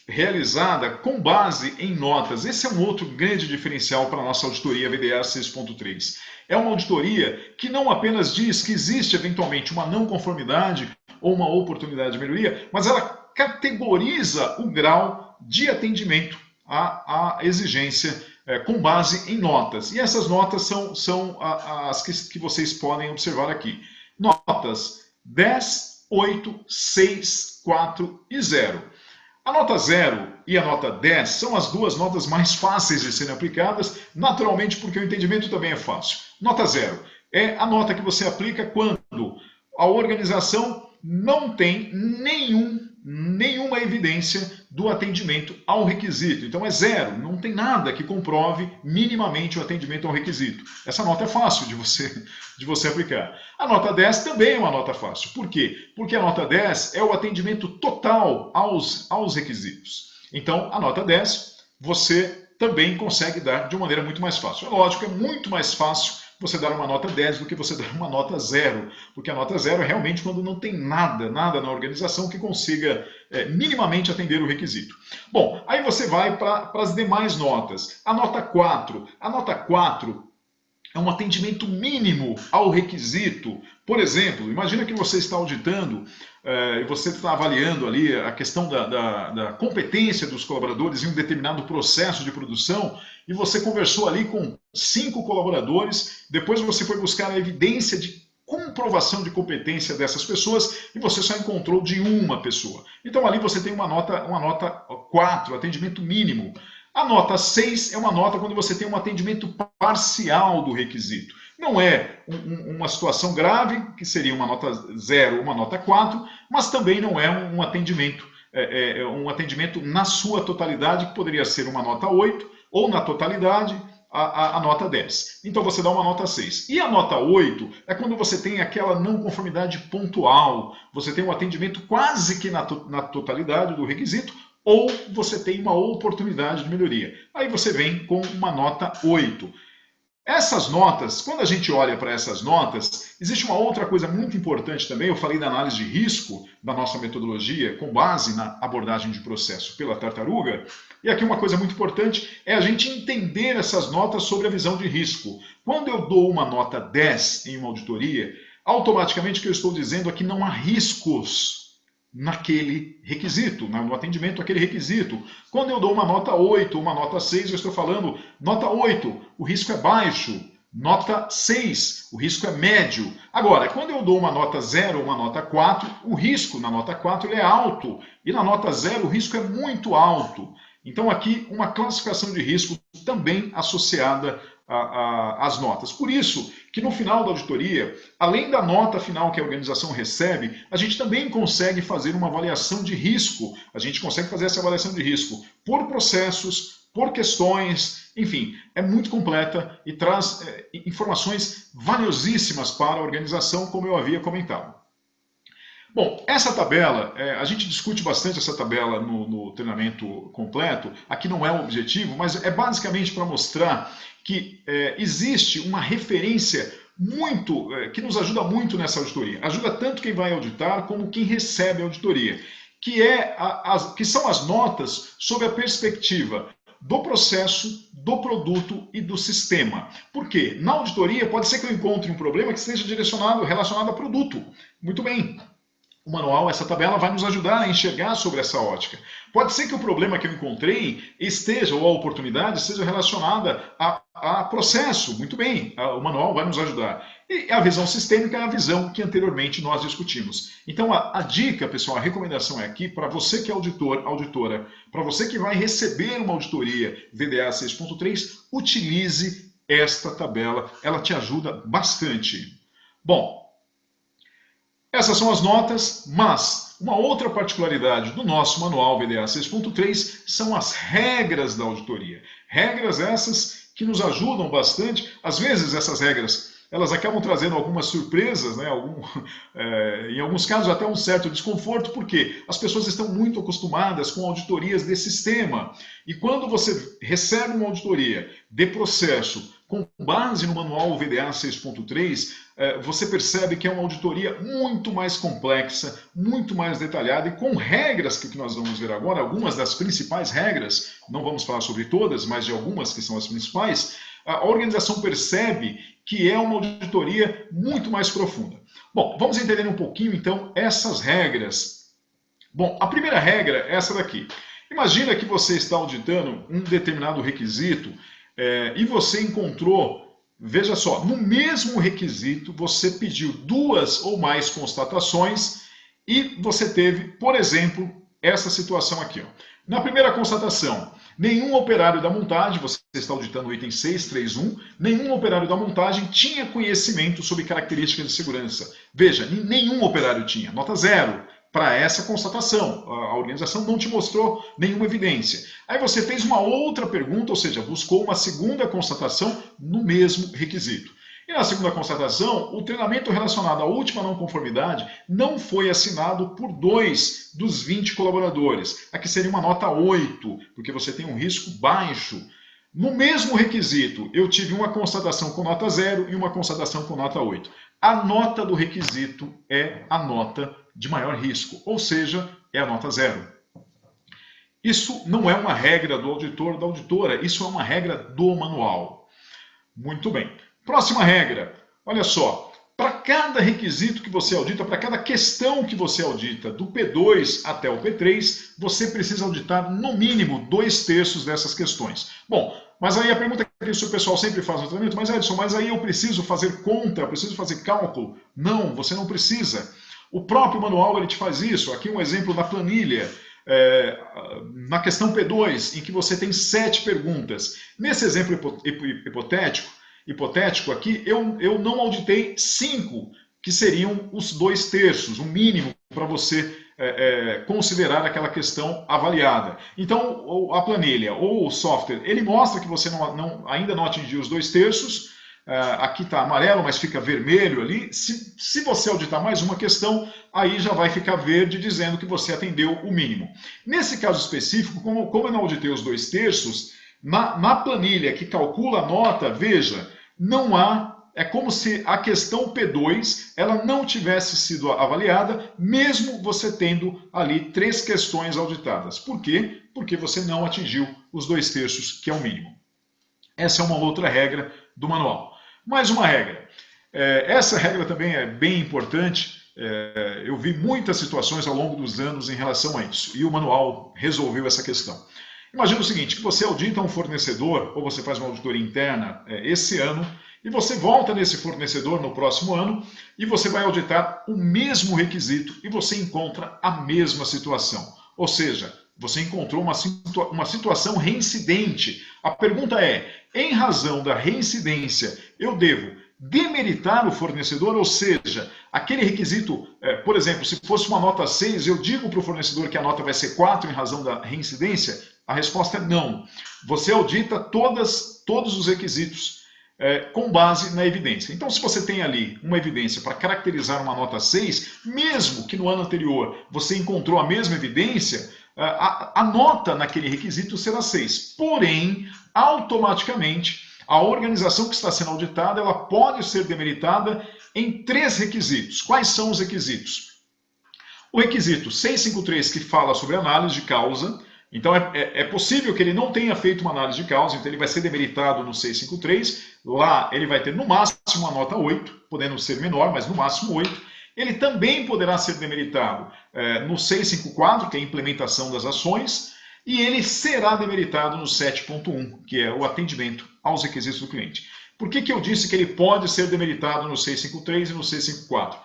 S1: realizada com base em notas. Esse é um outro grande diferencial para a nossa auditoria VDA 6.3. É uma auditoria que não apenas diz que existe eventualmente uma não conformidade ou uma oportunidade de melhoria, mas ela categoriza o grau de atendimento à exigência com base em notas. E essas notas são as que vocês podem observar aqui. Notas 10, 8, 6, 4 e 0. A nota 0 e a nota 10 são as duas notas mais fáceis de serem aplicadas, naturalmente porque o entendimento também é fácil. Nota 0 é a nota que você aplica quando a organização não tem nenhuma evidência do atendimento ao requisito. Então é 0, não tem nada que comprove minimamente o atendimento ao requisito. Essa nota é fácil de você aplicar. A nota 10 também é uma nota fácil. Por quê? Porque a nota 10 é o atendimento total aos requisitos. Então, a nota 10 você também consegue dar de uma maneira muito mais fácil. É lógico, é muito mais fácil você dar uma nota 10 do que você dar uma nota 0, porque a nota 0 é realmente quando não tem nada na organização que consiga minimamente atender o requisito. Bom, aí você vai para as demais notas. A nota 4 é um atendimento mínimo ao requisito. Por exemplo, imagina que você está auditando e você está avaliando ali a questão da competência dos colaboradores em um determinado processo de produção e você conversou ali com 5 colaboradores, depois você foi buscar a evidência de comprovação de competência dessas pessoas e você só encontrou de uma pessoa. Então ali você tem uma nota 4, atendimento mínimo. A nota 6 é uma nota quando você tem um atendimento parcial do requisito. Não é uma situação grave, que seria uma nota 0 ou uma nota 4, mas também não é um atendimento na sua totalidade, que poderia ser uma nota 8, ou na totalidade a nota 10. Então você dá uma nota 6. E a nota 8 é quando você tem aquela não conformidade pontual, você tem um atendimento quase que na totalidade do requisito, ou você tem uma oportunidade de melhoria. Aí você vem com uma nota 8. Essas notas, quando a gente olha para essas notas, existe uma outra coisa muito importante também. Eu falei da análise de risco da nossa metodologia com base na abordagem de processo pela tartaruga. E aqui uma coisa muito importante é a gente entender essas notas sobre a visão de risco. Quando eu dou uma nota 10 em uma auditoria, automaticamente o que eu estou dizendo é que não há riscos naquele requisito, no atendimento àquele requisito. Quando eu dou uma nota 8, uma nota 6, eu estou falando nota 8, o risco é baixo, nota 6, o risco é médio. Agora, quando eu dou uma nota 0, uma nota 4, o risco na nota 4 ele é alto, e na nota 0 o risco é muito alto. Então aqui uma classificação de risco também associada às notas. Por isso que no final da auditoria, além da nota final que a organização recebe, a gente também consegue fazer uma avaliação de risco. A gente consegue fazer essa avaliação de risco por processos, por questões, enfim, é muito completa e traz informações valiosíssimas para a organização, como eu havia comentado. Bom, essa tabela, a gente discute bastante essa tabela no treinamento completo, aqui não é o objetivo, mas é basicamente para mostrar que existe uma referência que nos ajuda muito nessa auditoria. Ajuda tanto quem vai auditar como quem recebe a auditoria, que são as notas sob a perspectiva do processo, do produto e do sistema. Por quê? Na auditoria pode ser que eu encontre um problema que esteja relacionado a produto. Muito bem. O manual, essa tabela, vai nos ajudar a enxergar sobre essa ótica. Pode ser que o problema que eu encontrei esteja, ou a oportunidade, esteja relacionada a processo. Muito bem, o manual vai nos ajudar. E a visão sistêmica é a visão que anteriormente nós discutimos. Então a dica, pessoal, a recomendação é aqui, para você que é auditor, auditora, para você que vai receber uma auditoria VDA 6.3, utilize esta tabela, ela te ajuda bastante. Bom, essas são as notas, mas uma outra particularidade do nosso manual VDA 6.3 são as regras da auditoria. Regras essas que nos ajudam bastante. Às vezes essas regras elas acabam trazendo algumas surpresas, né? Em alguns casos até um certo desconforto, porque as pessoas estão muito acostumadas com auditorias de sistema. E quando você recebe uma auditoria de processo com base no manual VDA 6.3, você percebe que é uma auditoria muito mais complexa, muito mais detalhada e com regras que nós vamos ver agora, algumas das principais regras, não vamos falar sobre todas, mas de algumas que são as principais, a organização percebe que é uma auditoria muito mais profunda. Bom, vamos entender um pouquinho então essas regras. Bom, a primeira regra é essa daqui. Imagina que você está auditando um determinado requisito e você encontrou, veja só, no mesmo requisito você pediu 2 ou mais constatações e você teve, por exemplo, essa situação aqui. Ó. Na primeira constatação, nenhum operário da montagem, você está auditando o item 631, nenhum operário da montagem tinha conhecimento sobre características de segurança. Veja, nenhum operário tinha, nota 0. Para essa constatação, a organização não te mostrou nenhuma evidência. Aí você fez uma outra pergunta, ou seja, buscou uma segunda constatação no mesmo requisito. E na segunda constatação, o treinamento relacionado à última não conformidade não foi assinado por 2 dos 20 colaboradores. Aqui seria uma nota 8, porque você tem um risco baixo. No mesmo requisito, eu tive uma constatação com nota 0 e uma constatação com nota 8. A nota do requisito é a nota de maior risco, ou seja, é a nota 0. Isso não é uma regra do auditor ou da auditora, isso é uma regra do manual. Muito bem. Próxima regra. Olha só, para cada requisito que você audita, para cada questão que você audita, do P2 até o P3, você precisa auditar no mínimo 2/3 dessas questões. Bom, mas aí a pergunta que o pessoal sempre faz no treinamento, mas Edson, mas aí eu preciso fazer conta, eu preciso fazer cálculo? Não, você não precisa. O próprio manual ele te faz isso. Aqui um exemplo na planilha, na questão P2, em que você tem 7 perguntas. Nesse exemplo hipotético aqui, eu não auditei 5, que seriam os 2/3, o mínimo para você considerar aquela questão avaliada. Então, a planilha ou o software, ele mostra que você ainda não atingiu os 2/3, aqui está amarelo, mas fica vermelho ali. Se você auditar mais uma questão, aí já vai ficar verde, dizendo que você atendeu o mínimo. Nesse caso específico, como eu não auditei os 2/3, na planilha que calcula a nota, veja, não há, é como se a questão P2 ela não tivesse sido avaliada, mesmo você tendo ali 3 questões auditadas. Por quê? Porque você não atingiu os 2/3, que é o mínimo. Essa é uma outra regra do manual. Mais uma regra. Essa regra também é bem importante, eu vi muitas situações ao longo dos anos em relação a isso, e o manual resolveu essa questão. Imagina o seguinte, que você audita um fornecedor, ou você faz uma auditoria interna esse ano, e você volta nesse fornecedor no próximo ano, e você vai auditar o mesmo requisito, e você encontra a mesma situação. Ou seja, você encontrou uma situação reincidente. A pergunta é, em razão da reincidência, eu devo demeritar o fornecedor? Ou seja, aquele requisito, por exemplo, se fosse uma nota 6, eu digo para o fornecedor que a nota vai ser 4 em razão da reincidência? A resposta é não. Você audita todos os requisitos com base na evidência. Então, se você tem ali uma evidência para caracterizar uma nota 6, mesmo que no ano anterior você encontrou a mesma evidência, a nota naquele requisito será 6. Porém, automaticamente, a organização que está sendo auditada, ela pode ser demeritada em 3 requisitos. Quais são os requisitos? O requisito 653, que fala sobre análise de causa. Então, é possível que ele não tenha feito uma análise de causa, então ele vai ser demeritado no 653. Lá ele vai ter no máximo uma nota 8, podendo ser menor, mas no máximo 8. Ele também poderá ser demeritado no 654, que é a implementação das ações, e ele será demeritado no 7.1, que é o atendimento aos requisitos do cliente. Por que eu disse que ele pode ser demeritado no 653 e no 654?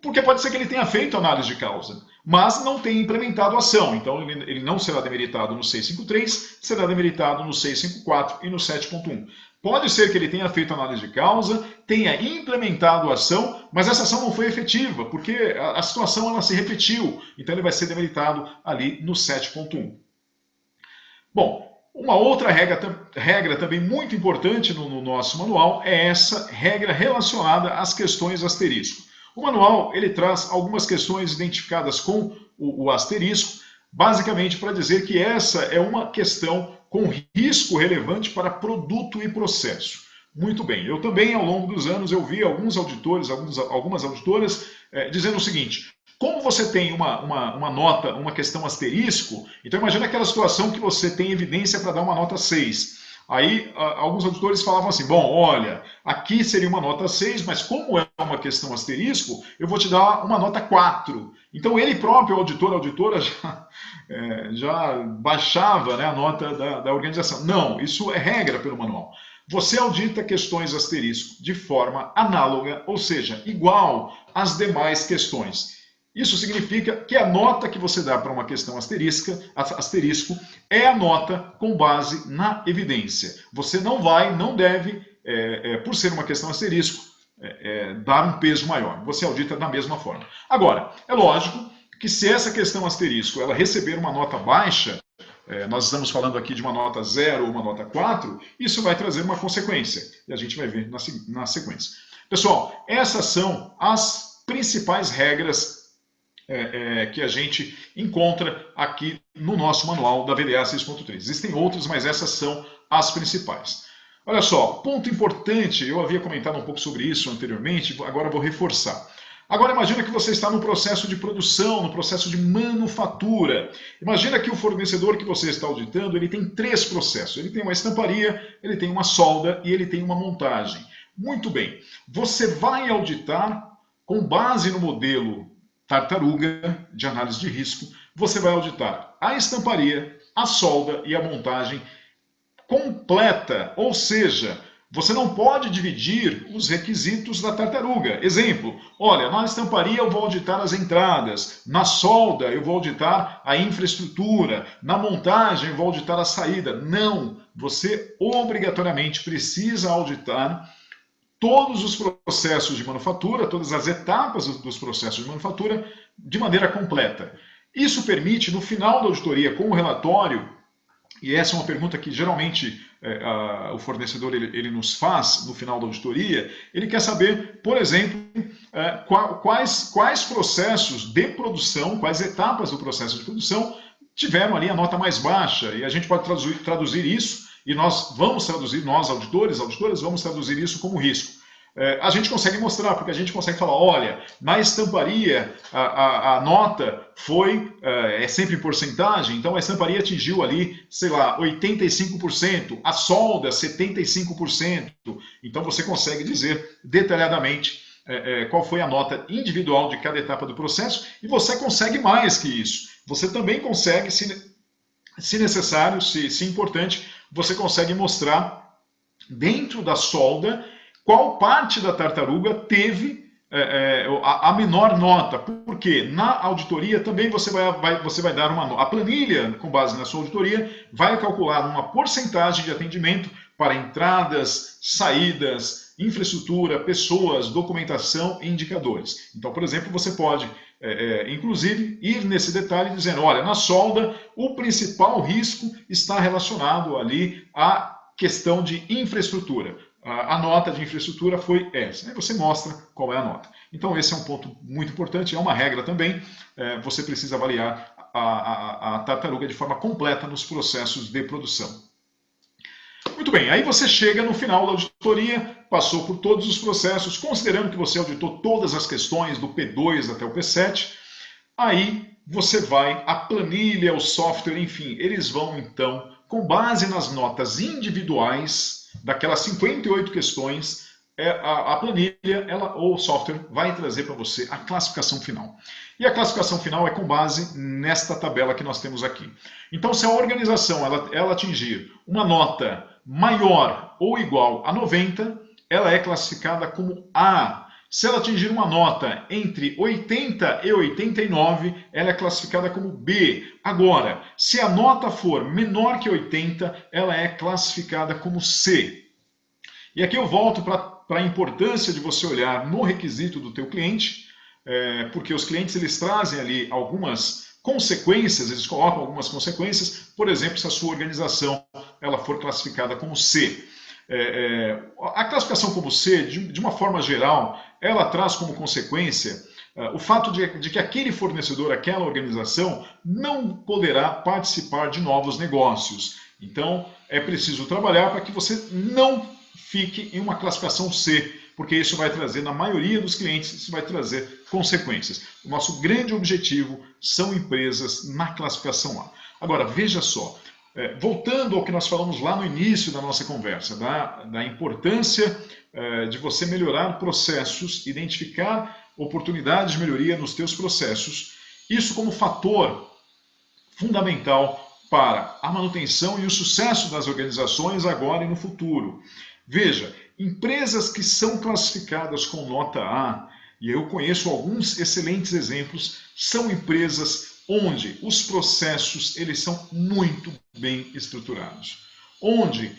S1: Porque pode ser que ele tenha feito análise de causa, mas não tenha implementado a ação. Então, ele não será demeritado no 653, será demeritado no 654 e no 7.1. Pode ser que ele tenha feito análise de causa, tenha implementado a ação, mas essa ação não foi efetiva, porque a situação ela se repetiu. Então, ele vai ser demeritado ali no 7.1. Bom, uma outra regra também muito importante no nosso manual é essa regra relacionada às questões asterisco. O manual ele traz algumas questões identificadas com o asterisco, basicamente para dizer que essa é uma questão com risco relevante para produto e processo. Muito bem, eu também ao longo dos anos eu vi alguns auditores, algumas auditoras dizendo o seguinte: como você tem uma nota, uma questão asterisco, então imagina aquela situação que você tem evidência para dar uma nota 6. Aí, alguns auditores falavam assim, bom, olha, aqui seria uma nota 6, mas como é uma questão asterisco, eu vou te dar uma nota 4. Então, ele próprio, o auditor, a auditora, já baixava, né, a nota da organização. Não, isso é regra pelo manual. Você audita questões asterisco de forma análoga, ou seja, igual às demais questões. Isso significa que a nota que você dá para uma questão asterisco é a nota com base na evidência. Você não deve, por ser uma questão asterisco, dar um peso maior. Você audita da mesma forma. Agora, é lógico que se essa questão asterisco ela receber uma nota baixa, nós estamos falando aqui de uma nota 0 ou uma nota 4, isso vai trazer uma consequência. E a gente vai ver na sequência. Pessoal, essas são as principais regras que a gente encontra aqui no nosso manual da VDA 6.3. Existem outras, mas essas são as principais. Olha só, ponto importante, eu havia comentado um pouco sobre isso anteriormente, agora vou reforçar. Agora imagina que você está no processo de produção, no processo de manufatura. Imagina que o fornecedor que você está auditando, ele tem 3 processos. Ele tem uma estamparia, ele tem uma solda e ele tem uma montagem. Muito bem, você vai auditar com base no modelo tartaruga de análise de risco, você vai auditar a estamparia, a solda e a montagem completa, ou seja, você não pode dividir os requisitos da tartaruga. Exemplo, olha, na estamparia eu vou auditar as entradas, na solda eu vou auditar a infraestrutura, na montagem eu vou auditar a saída. Não, você obrigatoriamente precisa auditar todos os processos de manufatura, todas as etapas dos processos de manufatura de maneira completa. Isso permite, no final da auditoria, com o relatório, e essa é uma pergunta que geralmente o fornecedor ele nos faz no final da auditoria, ele quer saber, por exemplo, quais processos de produção, quais etapas do processo de produção tiveram ali a nota mais baixa, e a gente pode traduzir isso, e nós vamos traduzir, nós auditores, auditoras, vamos traduzir isso como risco. A gente consegue mostrar, porque a gente consegue falar, olha, na estamparia a nota foi, sempre em porcentagem, então a estamparia atingiu ali, sei lá, 85%, a solda 75%, então você consegue dizer detalhadamente qual foi a nota individual de cada etapa do processo, e você consegue mais que isso. Você também consegue, se necessário, se importante, você consegue mostrar dentro da solda qual parte da tartaruga teve a menor nota. Porque na auditoria também você vai dar uma nota. A planilha, com base na sua auditoria, vai calcular uma porcentagem de atendimento para entradas, saídas, infraestrutura, pessoas, documentação e indicadores. Então, por exemplo, você pode, inclusive, ir nesse detalhe dizendo, olha, na solda, o principal risco está relacionado ali à questão de infraestrutura. A nota de infraestrutura foi essa. Aí você mostra qual é a nota. Então, esse é um ponto muito importante, é uma regra também. Você precisa avaliar a tartaruga de forma completa nos processos de produção. Muito bem, aí você chega no final da auditoria, passou por todos os processos, considerando que você auditou todas as questões do P2 até o P7, aí você vai, a planilha, o software, enfim, eles vão então, com base nas notas individuais daquelas 58 questões, a planilha ou o software vai trazer para você a classificação final. E a classificação final é com base nesta tabela que nós temos aqui. Então, se a organização ela atingir uma nota maior ou igual a 90, ela é classificada como A. Se ela atingir uma nota entre 80 e 89, ela é classificada como B. Agora, se a nota for menor que 80, ela é classificada como C. E aqui eu volto para a importância de você olhar no requisito do teu cliente, porque os clientes eles trazem ali algumas consequências, eles colocam algumas consequências, por exemplo, se a sua organização ela for classificada como C. A classificação como C, de uma forma geral, ela traz como consequência o fato de que aquele fornecedor, aquela organização, não poderá participar de novos negócios. Então, é preciso trabalhar para que você não fique em uma classificação C, porque isso vai trazer, na maioria dos clientes, isso vai trazer consequências. O nosso grande objetivo são empresas na classificação A. Agora, veja só, voltando ao que nós falamos lá no início da nossa conversa, da importância de você melhorar processos, identificar oportunidades de melhoria nos teus processos, isso como fator fundamental para a manutenção e o sucesso das organizações agora e no futuro. Veja, empresas que são classificadas com nota A, e eu conheço alguns excelentes exemplos, são empresas onde os processos eles são muito bem estruturados. Onde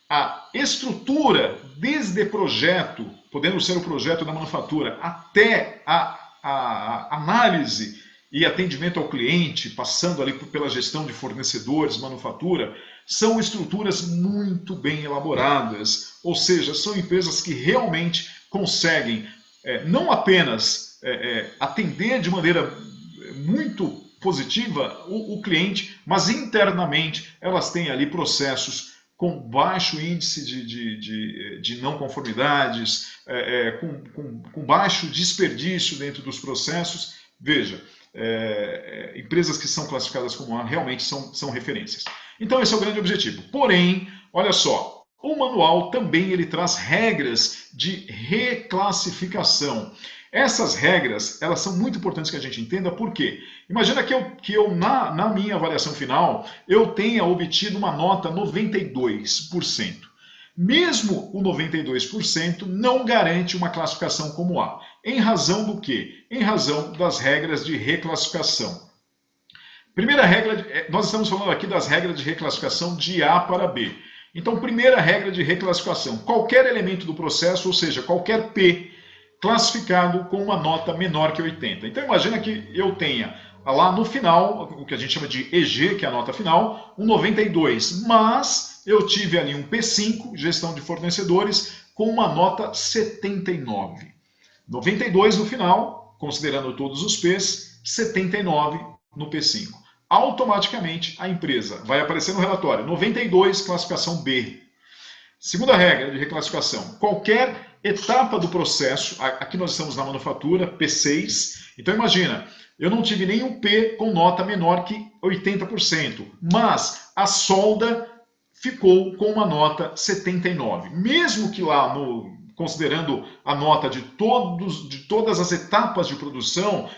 S1: a estrutura, desde projeto, podendo ser o projeto da manufatura, até a análise e atendimento ao cliente, passando ali pela gestão de fornecedores, manufatura, são estruturas muito bem elaboradas, ou seja, são empresas que realmente conseguem não apenas atender de maneira muito positiva o cliente, mas internamente elas têm ali processos com baixo índice de não conformidades, com baixo desperdício dentro dos processos. Veja, empresas que são classificadas como A realmente são referências. Então esse é o grande objetivo. Porém, olha só, o manual também ele traz regras de reclassificação. Essas regras, elas são muito importantes que a gente entenda, por quê? Imagina que eu na minha avaliação final, eu tenha obtido uma nota 92%. Mesmo o 92% não garante uma classificação como A. Em razão do quê? Em razão das regras de reclassificação. Primeira regra, nós estamos falando aqui das regras de reclassificação de A para B. Então, primeira regra de reclassificação, qualquer elemento do processo, ou seja, qualquer P, classificado com uma nota menor que 80. Então, imagina que eu tenha lá no final, o que a gente chama de EG, que é a nota final, um 92, mas eu tive ali um P5, gestão de fornecedores, com uma nota 79. 92 no final, considerando todos os Ps, 79 no P5. Automaticamente a empresa vai aparecer no relatório 92, classificação B. Segunda regra de reclassificação, qualquer etapa do processo, aqui nós estamos na manufatura, P6, então imagina, eu não tive nenhum P com nota menor que 80%, mas a solda ficou com uma nota 79. Mesmo que lá considerando a nota de todas as etapas de produção,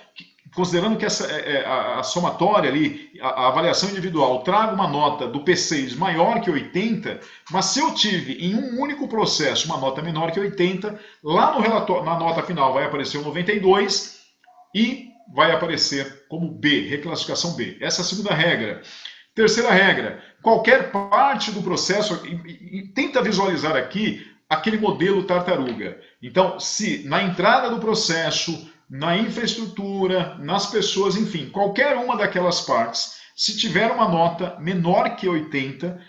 S1: considerando que a somatória ali, a avaliação individual, traga uma nota do P6 maior que 80, mas se eu tive em um único processo uma nota menor que 80, lá no relatório, na nota final vai aparecer o 92 e vai aparecer como B, reclassificação B. Essa é a segunda regra. Terceira regra, qualquer parte do processo, e tenta visualizar aqui aquele modelo tartaruga. Então, se na entrada do processo, na infraestrutura, nas pessoas, enfim, qualquer uma daquelas partes, se tiver uma nota menor que 80,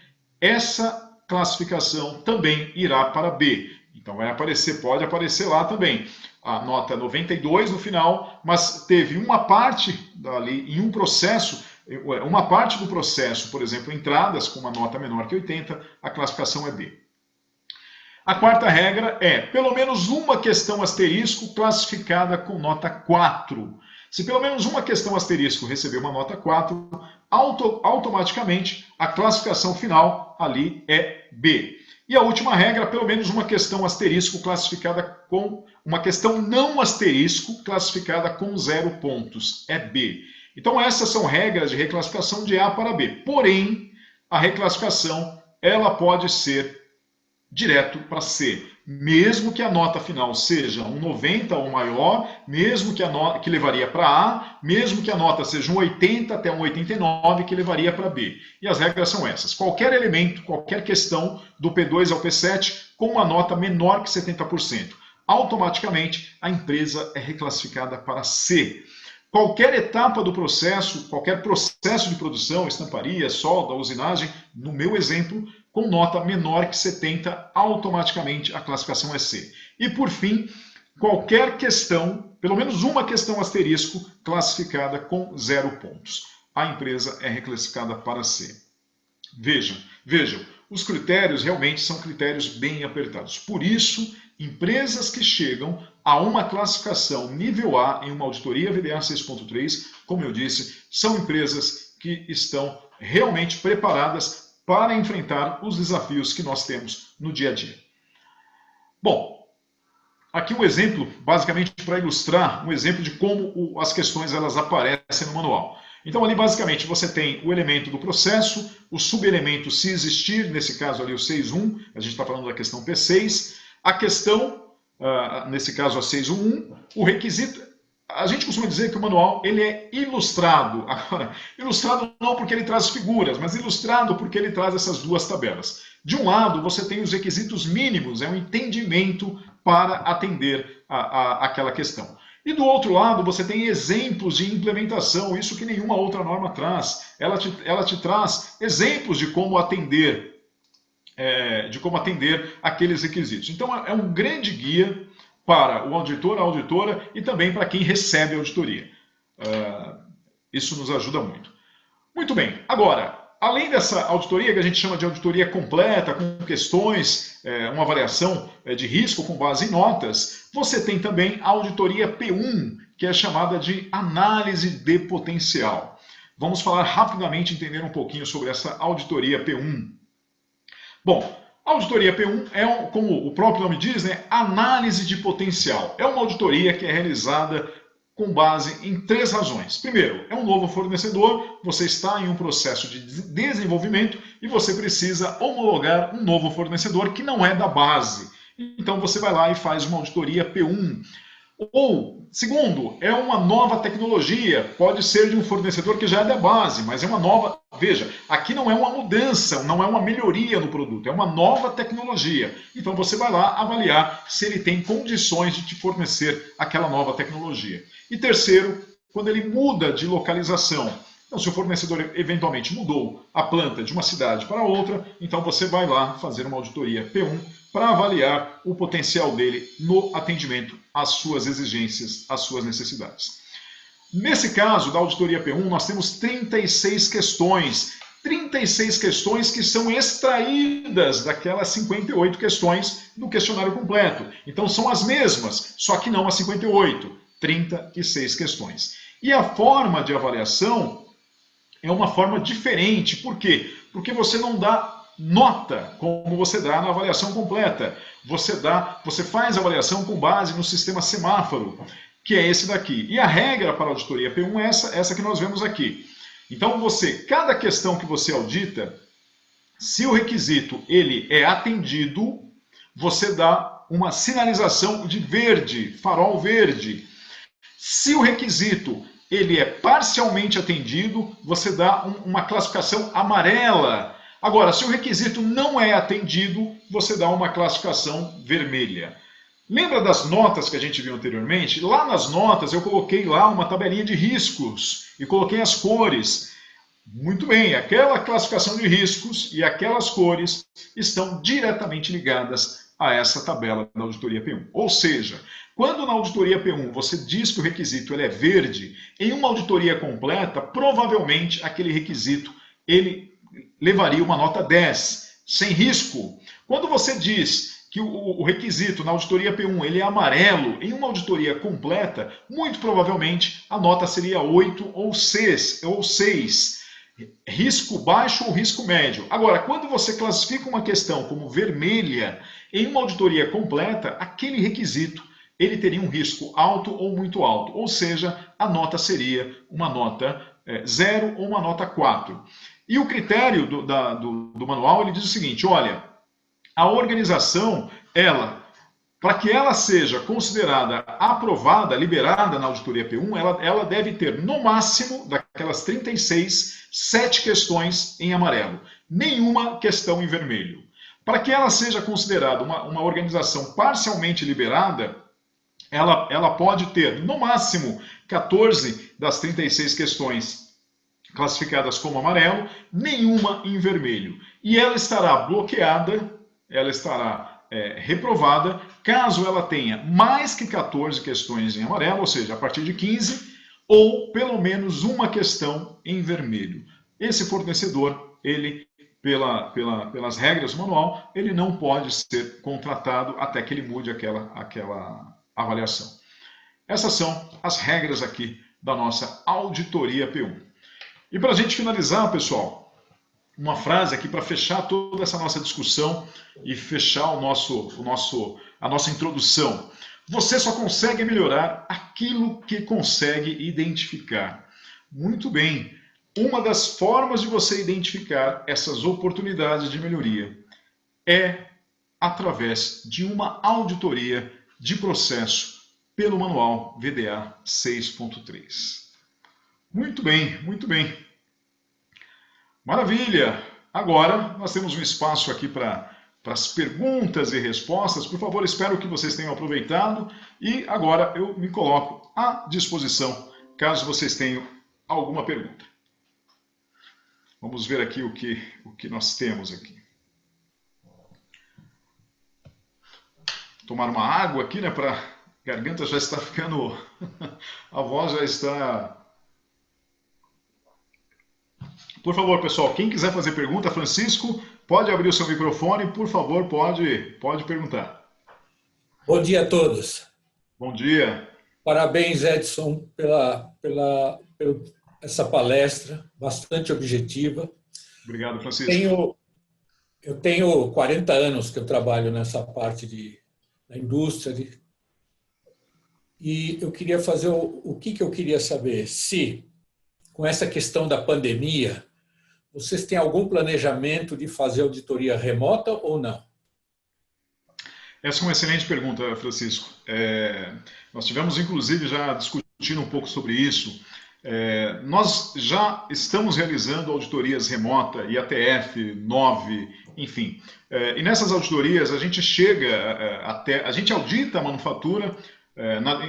S1: essa classificação também irá para B. Então vai aparecer, pode aparecer lá também a nota 92 no final, mas teve uma parte ali em um processo, uma parte do processo, por exemplo, entradas com uma nota menor que 80, a classificação é B. A quarta regra é, pelo menos uma questão asterisco classificada com nota 4. Se pelo menos uma questão asterisco receber uma nota 4, automaticamente a classificação final ali é B. E a última regra, pelo menos uma questão asterisco classificada com... uma questão não asterisco classificada com 0 pontos, é B. Então essas são regras de reclassificação de A para B. Porém, a reclassificação ela pode ser direto para C, mesmo que a nota final seja um 90 ou maior, mesmo que a nota que levaria para A, mesmo que a nota seja um 80 até um 89 que levaria para B. E as regras são essas. Qualquer elemento, qualquer questão do P2 ao P7 com uma nota menor que 70%, automaticamente a empresa é reclassificada para C. Qualquer etapa do processo, qualquer processo de produção, estamparia, solda, usinagem, no meu exemplo, com nota menor que 70, automaticamente a classificação é C. E por fim, qualquer questão, pelo menos uma questão asterisco, classificada com 0 pontos. A empresa é reclassificada para C. Vejam, os critérios realmente são critérios bem apertados. Por isso, empresas que chegam a uma classificação nível A em uma auditoria VDA 6.3, como eu disse, são empresas que estão realmente preparadas para enfrentar os desafios que nós temos no dia a dia. Bom, aqui um exemplo, basicamente para ilustrar, um exemplo de como as questões elas aparecem no manual. Então ali basicamente você tem o elemento do processo, o subelemento se existir, nesse caso ali o 6.1, a gente está falando da questão P6, a questão, nesse caso a 6.1, o requisito. A gente costuma dizer que o manual ele é ilustrado. Agora, ilustrado não porque ele traz figuras, mas ilustrado porque ele traz essas duas tabelas. De um lado, você tem os requisitos mínimos, é um entendimento para atender aquela questão. E do outro lado, você tem exemplos de implementação, isso que nenhuma outra norma traz. Ela te traz exemplos de como atender, aqueles requisitos. Então, é um grande guia para o auditor, a auditora e também para quem recebe a auditoria. Isso nos ajuda muito. Muito bem, agora, além dessa auditoria que a gente chama de auditoria completa, com questões, uma avaliação de risco com base em notas, você tem também a auditoria P1, que é chamada de análise de potencial. Vamos falar rapidamente, entender um pouquinho sobre essa auditoria P1. Bom, a auditoria P1 é, como o próprio nome diz, né, análise de potencial. É uma auditoria que é realizada com base em 3 razões. Primeiro, é um novo fornecedor, você está em um processo de desenvolvimento e você precisa homologar um novo fornecedor que não é da base. Então você vai lá e faz uma auditoria P1. Ou, segundo, é uma nova tecnologia, pode ser de um fornecedor que já é da base, mas é uma nova... Veja, aqui não é uma mudança, não é uma melhoria no produto, é uma nova tecnologia. Então você vai lá avaliar se ele tem condições de te fornecer aquela nova tecnologia. E terceiro, quando ele muda de localização. Então, se o fornecedor eventualmente mudou a planta de uma cidade para outra, então você vai lá fazer uma auditoria P1 para avaliar o potencial dele no atendimento às suas exigências, às suas necessidades. Nesse caso da auditoria P1, nós temos 36 questões. 36 questões que são extraídas daquelas 58 questões do questionário completo. Então são as mesmas, só que não as 58. 36 questões. E a forma de avaliação é uma forma diferente. Por quê? Porque você não dá nota como você dá na avaliação completa. você faz a avaliação com base no sistema semáforo, que é esse daqui. E a regra para a auditoria P1 é essa que nós vemos aqui. Então, cada questão que você audita, se o requisito ele é atendido, você dá uma sinalização de verde, farol verde. Se o requisito ele é parcialmente atendido, você dá uma classificação amarela. Agora, se o requisito não é atendido, você dá uma classificação vermelha. Lembra das notas que a gente viu anteriormente? Lá nas notas eu coloquei lá uma tabelinha de riscos e coloquei as cores. Muito bem, aquela classificação de riscos e aquelas cores estão diretamente ligadas a essa tabela da auditoria P1. Ou seja, quando na auditoria P1 você diz que o requisito ele é verde, em uma auditoria completa, provavelmente aquele requisito ele levaria uma nota 10, sem risco. Quando você diz que o requisito na auditoria P1 ele é amarelo, em uma auditoria completa, muito provavelmente a nota seria 8 ou 6. Risco baixo ou risco médio. Agora, quando você classifica uma questão como vermelha, em uma auditoria completa, aquele requisito ele teria um risco alto ou muito alto. Ou seja, a nota seria uma nota 0 ou uma nota 4. E o critério do manual ele diz o seguinte, olha, a organização, para que ela seja considerada aprovada, liberada na auditoria P1, ela deve ter, no máximo, daquelas 36, 7 questões em amarelo. Nenhuma questão em vermelho. Para que ela seja considerada uma organização parcialmente liberada, ela pode ter, no máximo, 14 das 36 questões classificadas como amarelo, nenhuma em vermelho. E ela estará bloqueada, ela estará reprovada, caso ela tenha mais que 14 questões em amarelo, ou seja, a partir de 15, ou pelo menos uma questão em vermelho. Esse fornecedor, ele, pelas regras do manual, ele não pode ser contratado até que ele mude aquela avaliação. Essas são as regras aqui da nossa auditoria P1. E para a gente finalizar, pessoal, uma frase aqui para fechar toda essa nossa discussão e fechar a nossa introdução. Você só consegue melhorar aquilo que consegue identificar. Muito bem. Uma das formas de você identificar essas oportunidades de melhoria é através de uma auditoria de processo pelo manual VDA 6.3. Muito bem, muito bem. Maravilha! Agora nós temos um espaço aqui para as perguntas e respostas. Por favor, espero que vocês tenham aproveitado e agora eu me coloco à disposição caso vocês tenham alguma pergunta. Vamos ver aqui o que nós temos aqui. Tomar uma água aqui, né? A garganta já está ficando... A voz já está... Por favor, pessoal, quem quiser fazer pergunta, Francisco, pode abrir o seu microfone, por favor, pode perguntar.
S6: Bom dia a todos.
S1: Bom dia.
S6: Parabéns, Edson, pela essa palestra, bastante objetiva.
S1: Obrigado, Francisco.
S6: Eu tenho 40 anos que eu trabalho nessa parte da indústria. E eu queria fazer o que eu queria saber. Se, com essa questão da pandemia, vocês têm algum planejamento de fazer auditoria remota ou não?
S1: Essa é uma excelente pergunta, Francisco. Nós tivemos, inclusive, já discutindo um pouco sobre isso. Nós já estamos realizando auditorias remota, IATF, 9, enfim. E nessas auditorias a gente a gente audita a manufatura.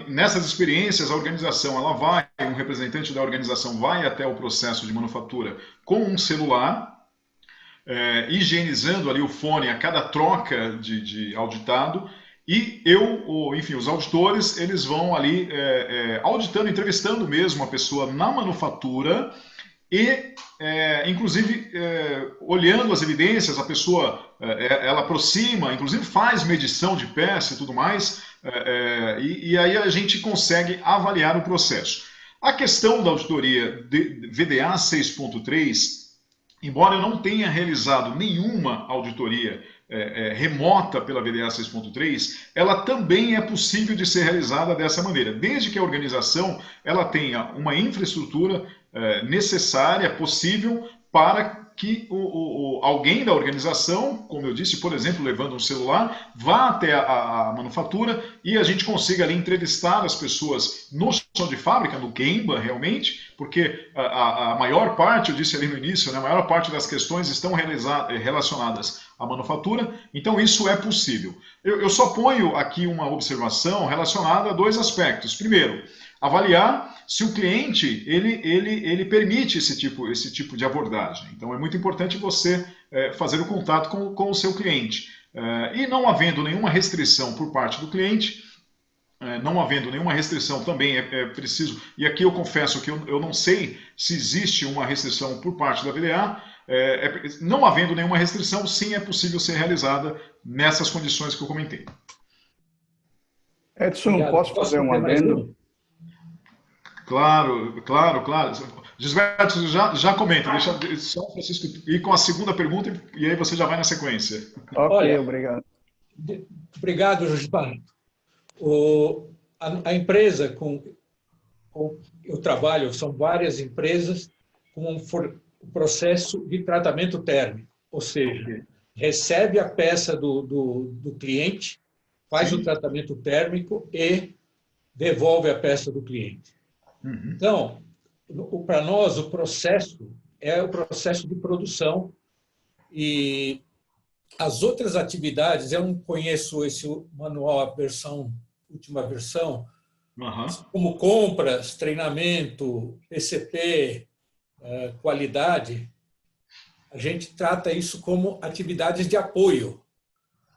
S1: Nessas experiências, a organização, um representante da organização vai até o processo de manufatura com um celular, higienizando ali o fone a cada troca de auditado, e enfim, os auditores, eles vão ali auditando, entrevistando mesmo a pessoa na manufatura e, inclusive, olhando as evidências, a pessoa, ela aproxima, inclusive faz medição de peça e tudo mais, e aí a gente consegue avaliar o processo. A questão da auditoria VDA 6.3, embora eu não tenha realizado nenhuma auditoria remota pela VDA 6.3, ela também é possível de ser realizada dessa maneira, desde que a organização ela tenha uma infraestrutura necessária, possível, para que alguém da organização, como eu disse, por exemplo, levando um celular, vá até a manufatura e a gente consiga ali entrevistar as pessoas no chão de fábrica, no Gemba, realmente, porque a maior parte, eu disse ali no início, né, a maior parte das questões estão relacionadas à manufatura, então isso é possível. Eu só ponho aqui uma observação relacionada a dois aspectos. Primeiro, avaliar se o cliente ele permite esse tipo de abordagem. Então é muito importante você fazer o contato com o seu cliente. E não havendo nenhuma restrição por parte do cliente, não havendo nenhuma restrição também é preciso, e aqui eu confesso que eu não sei se existe uma restrição por parte da VDA, não havendo nenhuma restrição, sim é possível ser realizada nessas condições que eu comentei.
S8: Edson,
S6: Obrigado.
S8: posso fazer um adendo?
S1: Claro. Gisberto, já comenta, deixa só o Francisco ir com a segunda pergunta e aí você já vai na sequência.
S8: Ok,
S6: Olha,
S8: obrigado.
S6: Obrigado, Gisberto. A empresa com eu trabalho, são várias empresas com um processo de tratamento térmico, ou seja, recebe a peça do cliente, faz o tratamento térmico e devolve a peça do cliente. Então, para nós, o processo é o processo de produção e as outras atividades, eu não conheço esse manual, a última versão, como compras, treinamento, PCP, qualidade, a gente trata isso como atividades de apoio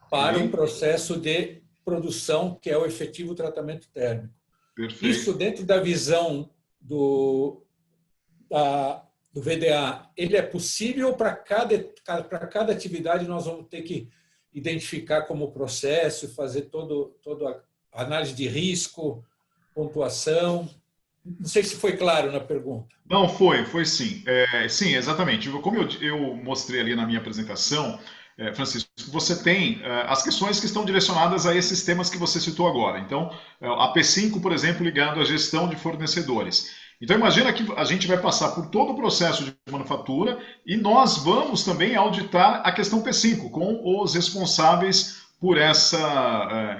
S6: para um processo de produção, que é o efetivo tratamento térmico.
S1: Perfeito.
S6: Isso dentro da visão do VDA, ele é possível para cada atividade nós vamos ter que identificar como processo, fazer toda a análise de risco, pontuação. Não sei se foi claro na pergunta.
S1: Não, foi sim. Sim, exatamente. Como eu mostrei ali na minha apresentação, Francisco, você tem as questões que estão direcionadas a esses temas que você citou agora. Então, a P5, por exemplo, ligado à gestão de fornecedores. Então, imagina que a gente vai passar por todo o processo de manufatura e nós vamos também auditar a questão P5 com os responsáveis por essa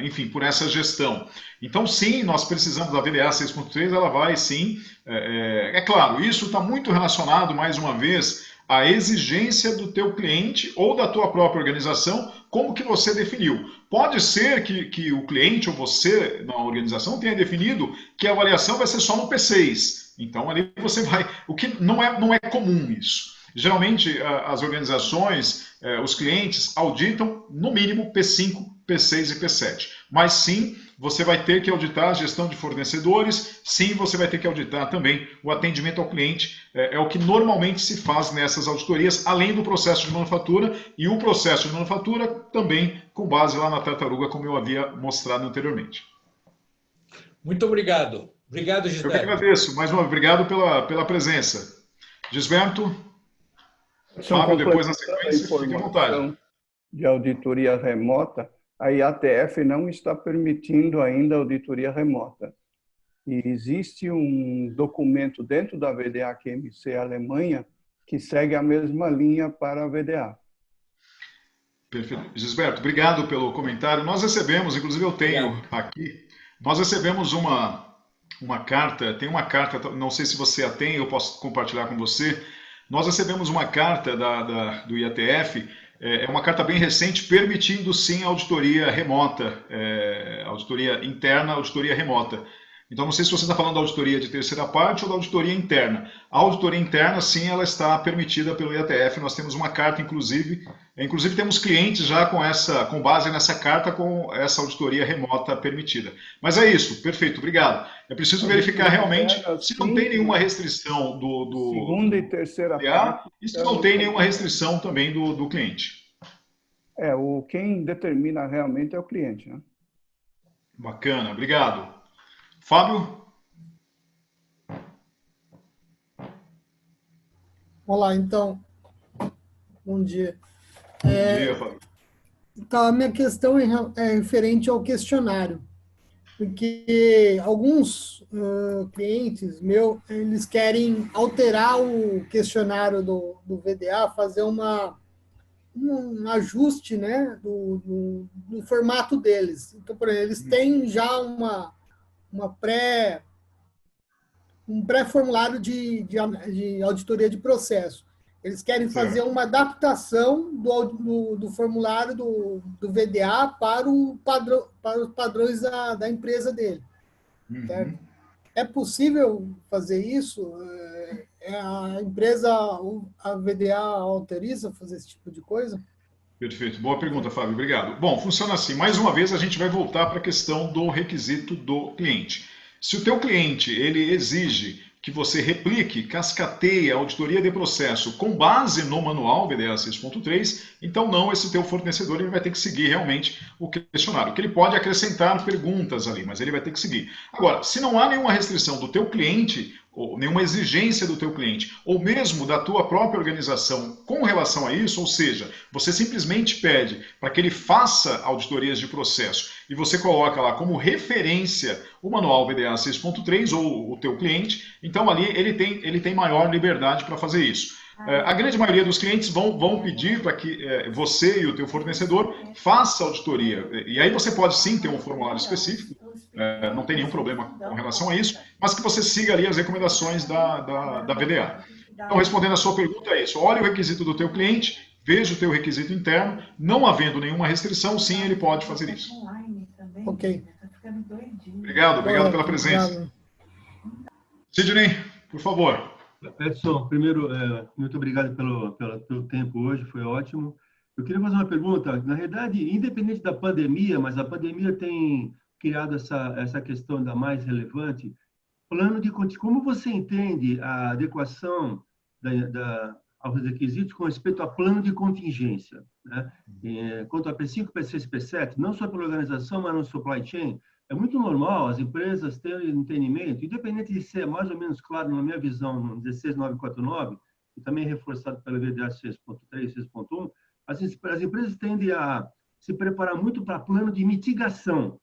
S1: gestão. Então, sim, nós precisamos da VDA 6.3, ela vai sim. É claro, isso está muito relacionado, mais uma vez, à exigência do teu cliente ou da tua própria organização, como que você definiu. Pode ser que o cliente ou você, na organização, tenha definido que a avaliação vai ser só no P6. Então, ali você vai... O que não é comum isso. Geralmente, as organizações, os clientes auditam, no mínimo, P5, P6 e P7. Mas sim, você vai ter que auditar a gestão de fornecedores, sim, você vai ter que auditar também o atendimento ao cliente. É o que normalmente se faz nessas auditorias, além do processo de manufatura, e o processo de manufatura também com base lá na tartaruga, como eu havia mostrado anteriormente.
S6: Muito obrigado. Obrigado, Gisberto.
S1: Eu que agradeço. Mais uma vez, obrigado pela presença. Gisberto, Fábio, depois na sequência, fique à vontade.
S8: De auditoria remota, a IATF não está permitindo ainda auditoria remota. E existe um documento dentro da VDA QMC Alemanha que segue a mesma linha para a VDA.
S1: Perfeito. Gisberto, obrigado pelo comentário. Nós recebemos, inclusive eu tenho aqui, nós recebemos uma carta, tem uma carta, não sei se você a tem, eu posso compartilhar com você. Nós recebemos uma carta do IATF, é uma carta bem recente, permitindo sim a auditoria remota, auditoria interna, auditoria remota. Então, não sei se você está falando da auditoria de terceira parte ou da auditoria interna. A auditoria interna, sim, ela está permitida pelo IATF. Nós temos uma carta, inclusive temos clientes já com base nessa carta, com essa auditoria remota permitida. Mas é isso, perfeito, obrigado. É preciso verificar realmente se não tem nenhuma restrição do
S8: segunda e terceira
S1: parte e se não tem nenhuma restrição também do cliente.
S8: Quem determina realmente é o cliente, né?
S1: Bacana, obrigado. Fábio?
S5: Olá, então. Bom dia.
S1: Bom dia, Fábio.
S5: Então, a minha questão é referente ao questionário, porque alguns clientes meus, eles querem alterar o questionário do VDA, fazer um ajuste, né, do formato deles. Então, por exemplo, eles têm já um pré-formulário de auditoria de processo. Eles querem fazer uma adaptação do formulário do VDA para os padrões da empresa dele. Certo? É possível fazer isso? A empresa, a VDA autoriza fazer esse tipo de coisa?
S1: Perfeito. Boa pergunta, Fábio. Obrigado. Bom, funciona assim. Mais uma vez, a gente vai voltar para a questão do requisito do cliente. Se o teu cliente ele exige que você replique, cascateie a auditoria de processo com base no manual VDA 6.3, então não, esse teu fornecedor ele vai ter que seguir realmente o questionário, que ele pode acrescentar perguntas ali, mas ele vai ter que seguir. Agora, se não há nenhuma restrição do teu cliente, ou nenhuma exigência do teu cliente, ou mesmo da tua própria organização com relação a isso, ou seja, você simplesmente pede para que ele faça auditorias de processo e você coloca lá como referência o manual VDA 6.3 ou o teu cliente, então ali ele tem maior liberdade para fazer isso. A grande maioria dos clientes vão pedir para que você e o teu fornecedor faça auditoria. E aí você pode sim ter um formulário específico, não tem nenhum problema com relação a isso, mas que você siga ali as recomendações da VDA. Então, respondendo a sua pergunta, é isso. Olhe o requisito do teu cliente, veja o teu requisito interno, não havendo nenhuma restrição, sim, ele pode fazer isso.
S5: Ok.
S1: Obrigado pela presença. Sidney, por favor.
S7: Edson, primeiro, muito obrigado pelo tempo hoje, foi ótimo. Eu queria fazer uma pergunta. Na realidade, independente da pandemia, mas a pandemia tem criado essa questão ainda mais relevante. Como você entende a adequação aos requisitos com respeito a plano de contingência, né? Quanto a P5, P6 e P7, não só pela organização, mas no supply chain, é muito normal as empresas terem entendimento, independente de ser mais ou menos claro, na minha visão, no 16949, e também reforçado pela VDA 6.3, 6.1, as empresas tendem a se preparar muito para plano de mitigação.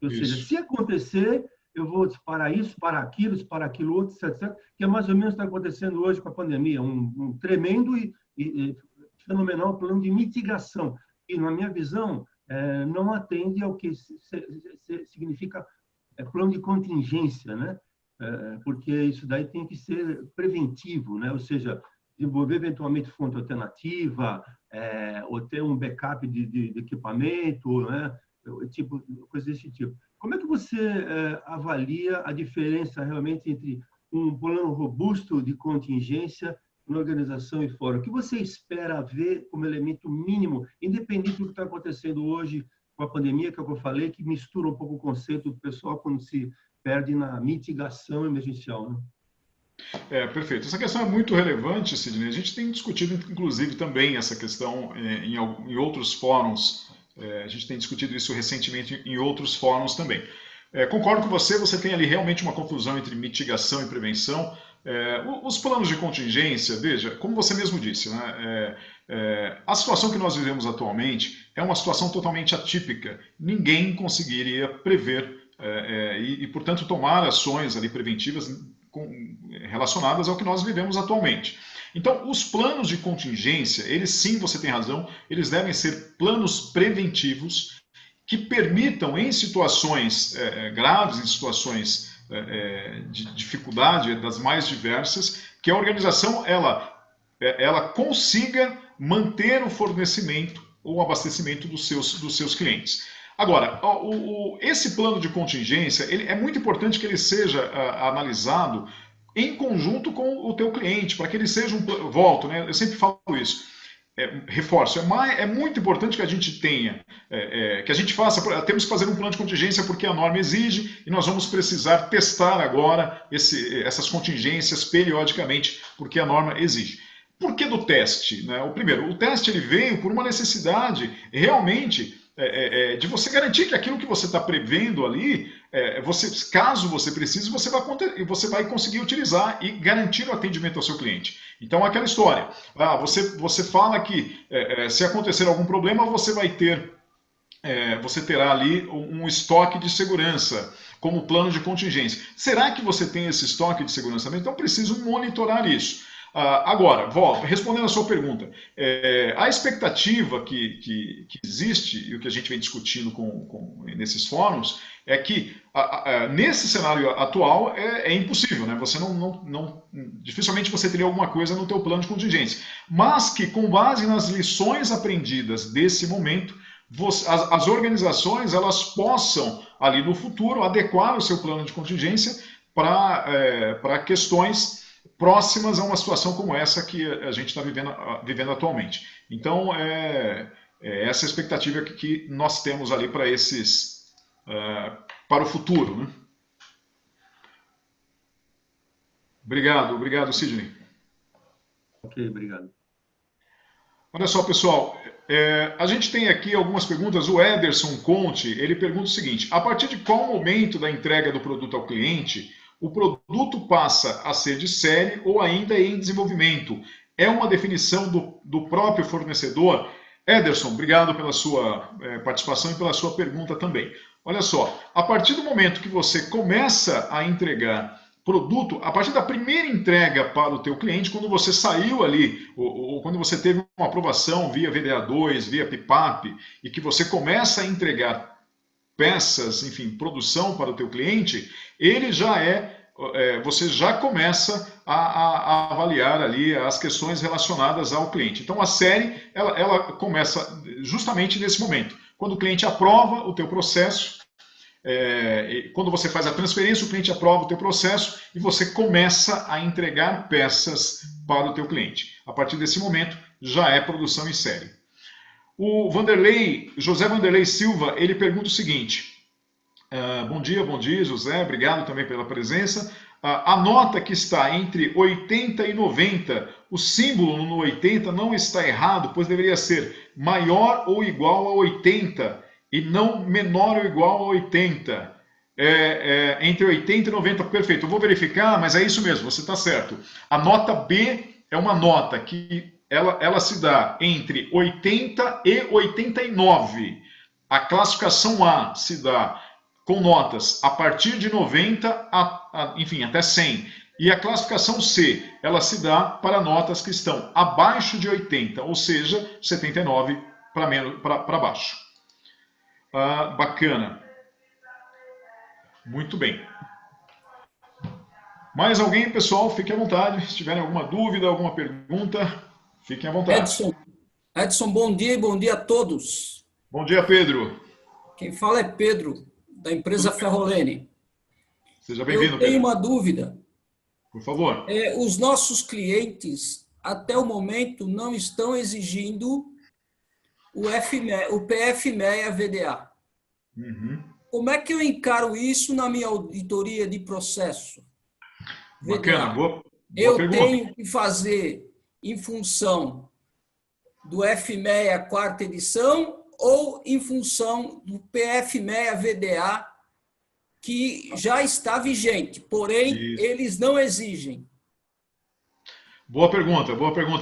S7: Ou seja, se acontecer, eu vou disparar isso, para aquilo outro, etc., que é mais ou menos o que está acontecendo hoje com a pandemia, um tremendo e fenomenal plano de mitigação. E, na minha visão, não atende ao que significa plano de contingência, né? Porque isso daí tem que ser preventivo, né? Ou seja, desenvolver eventualmente fonte alternativa, ou ter um backup de equipamento, né? Coisa desse tipo. Como é que você avalia a diferença realmente entre um plano robusto de contingência na organização e fora? O que você espera ver como elemento mínimo, independente do que está acontecendo hoje com a pandemia, que é o que eu falei, que mistura um pouco o conceito do pessoal quando se perde na mitigação emergencial, né?
S1: Perfeito. Essa questão é muito relevante, Sidney. A gente tem discutido, inclusive, também essa questão em outros fóruns. A gente tem discutido isso recentemente em outros fóruns também. Concordo com você tem ali realmente uma confusão entre mitigação e prevenção. Os planos de contingência, veja, como você mesmo disse, né, a situação que nós vivemos atualmente é uma situação totalmente atípica. Ninguém conseguiria prever e, portanto, tomar ações ali preventivas relacionadas ao que nós vivemos atualmente. Então, os planos de contingência, eles sim, você tem razão, eles devem ser planos preventivos que permitam, em situações graves, em situações de dificuldade das mais diversas, que a organização ela consiga manter o fornecimento ou o abastecimento dos seus clientes. Agora, esse plano de contingência, é muito importante que ele seja analisado em conjunto com o teu cliente, para que ele seja volto, né? Eu sempre falo isso, reforço, é muito importante que a gente tenha, que a gente faça, temos que fazer um plano de contingência porque a norma exige e nós vamos precisar testar agora essas contingências periodicamente, porque a norma exige. Por que do teste? Né? O teste ele veio por uma necessidade realmente de você garantir que aquilo que você está prevendo ali, caso você precise, você vai conseguir utilizar e garantir o atendimento ao seu cliente. Então, aquela história, você fala que se acontecer algum problema, você vai ter você terá ali um estoque de segurança como plano de contingência. Será que você tem esse estoque de segurança também? Então, preciso monitorar isso. Agora, respondendo a sua pergunta, a expectativa que existe, e o que a gente vem discutindo nesses fóruns, é que nesse cenário atual é impossível, né? Você dificilmente você teria alguma coisa no teu plano de contingência, mas que com base nas lições aprendidas desse momento, as organizações elas possam ali no futuro adequar o seu plano de contingência para questões próximas a uma situação como essa que a gente está vivendo atualmente. Então, essa expectativa que nós temos ali para para o futuro, né? Obrigado, Sidney.
S7: Ok, obrigado.
S1: Olha só, pessoal, a gente tem aqui algumas perguntas. O Ederson Conte, ele pergunta o seguinte: a partir de qual momento da entrega do produto ao cliente o produto passa a ser de série ou ainda em desenvolvimento? É uma definição do próprio fornecedor? Ederson, obrigado pela sua participação e pela sua pergunta também. Olha só, a partir do momento que você começa a entregar produto, a partir da primeira entrega para o teu cliente, quando você saiu ali, ou quando você teve uma aprovação via VDA2, via PIPAP, e que você começa a entregar peças, enfim, produção para o teu cliente, ele já você já começa a avaliar ali as questões relacionadas ao cliente. Então a série, ela começa justamente nesse momento, quando o cliente aprova o teu processo, quando você faz a transferência, o cliente aprova o teu processo e você começa a entregar peças para o teu cliente. A partir desse momento, já é produção em série. O José Vanderlei Silva, ele pergunta o seguinte: bom dia, José, obrigado também pela presença. A nota que está entre 80 e 90, o símbolo no 80 não está errado, pois deveria ser maior ou igual a 80 e não menor ou igual a 80. Entre 80 e 90, perfeito. Eu vou verificar, mas é isso mesmo, você está certo. A nota B é uma nota que ela se dá entre 80 e 89. A classificação A se dá com notas a partir de 90, enfim, até 100. E a classificação C, ela se dá para notas que estão abaixo de 80, ou seja, 79 para baixo. Bacana. Muito bem. Mais alguém, pessoal? Fiquem à vontade. Se tiverem alguma dúvida, alguma pergunta, fiquem à vontade.
S9: Edson, bom dia e bom dia a todos.
S1: Bom dia, Pedro.
S9: Quem fala é Pedro, da empresa Ferrolene.
S1: Seja bem-vindo, Pedro.
S9: Eu tenho uma dúvida.
S1: Por favor.
S9: Os nossos clientes, até o momento, não estão exigindo o PF-MEA VDA.
S1: Uhum.
S9: Como é que eu encaro isso na minha auditoria de processo?
S1: Bacana, boa
S9: eu
S1: pergunta.
S9: Tenho que fazer em função do FMEA quarta edição ou em função do PF-MEA VDA que já está vigente, porém eles não exigem?
S1: Boa pergunta,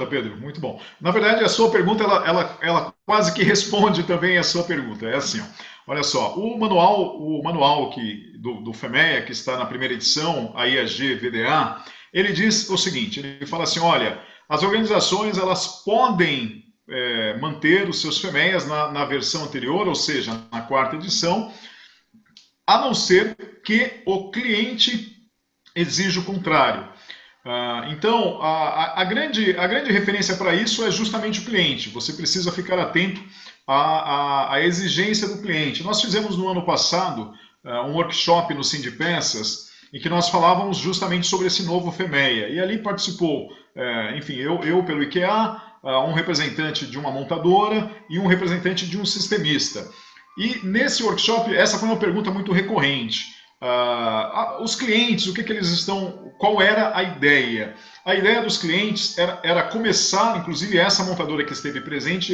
S1: Pedro. Muito bom. Na verdade, a sua pergunta, ela quase que responde também a sua pergunta. É assim, ó. Olha só, o manual do FMEA, que está na primeira edição, a IAG VDA, ele diz o seguinte, ele fala assim, olha, as organizações, elas podem manter os seus FMEAs na versão anterior, ou seja, na quarta edição, a não ser que o cliente exija o contrário. Então, a grande referência para isso é justamente o cliente. Você precisa ficar atento à exigência do cliente. Nós fizemos no ano passado um workshop no Sindipeças em que nós falávamos justamente sobre esse novo FMEA. E ali participou, enfim, eu pelo IKEA, um representante de uma montadora e um representante de um sistemista. E nesse workshop, essa foi uma pergunta muito recorrente. Os clientes, o que eles estão, qual era a ideia? A ideia dos clientes era começar, inclusive essa montadora que esteve presente,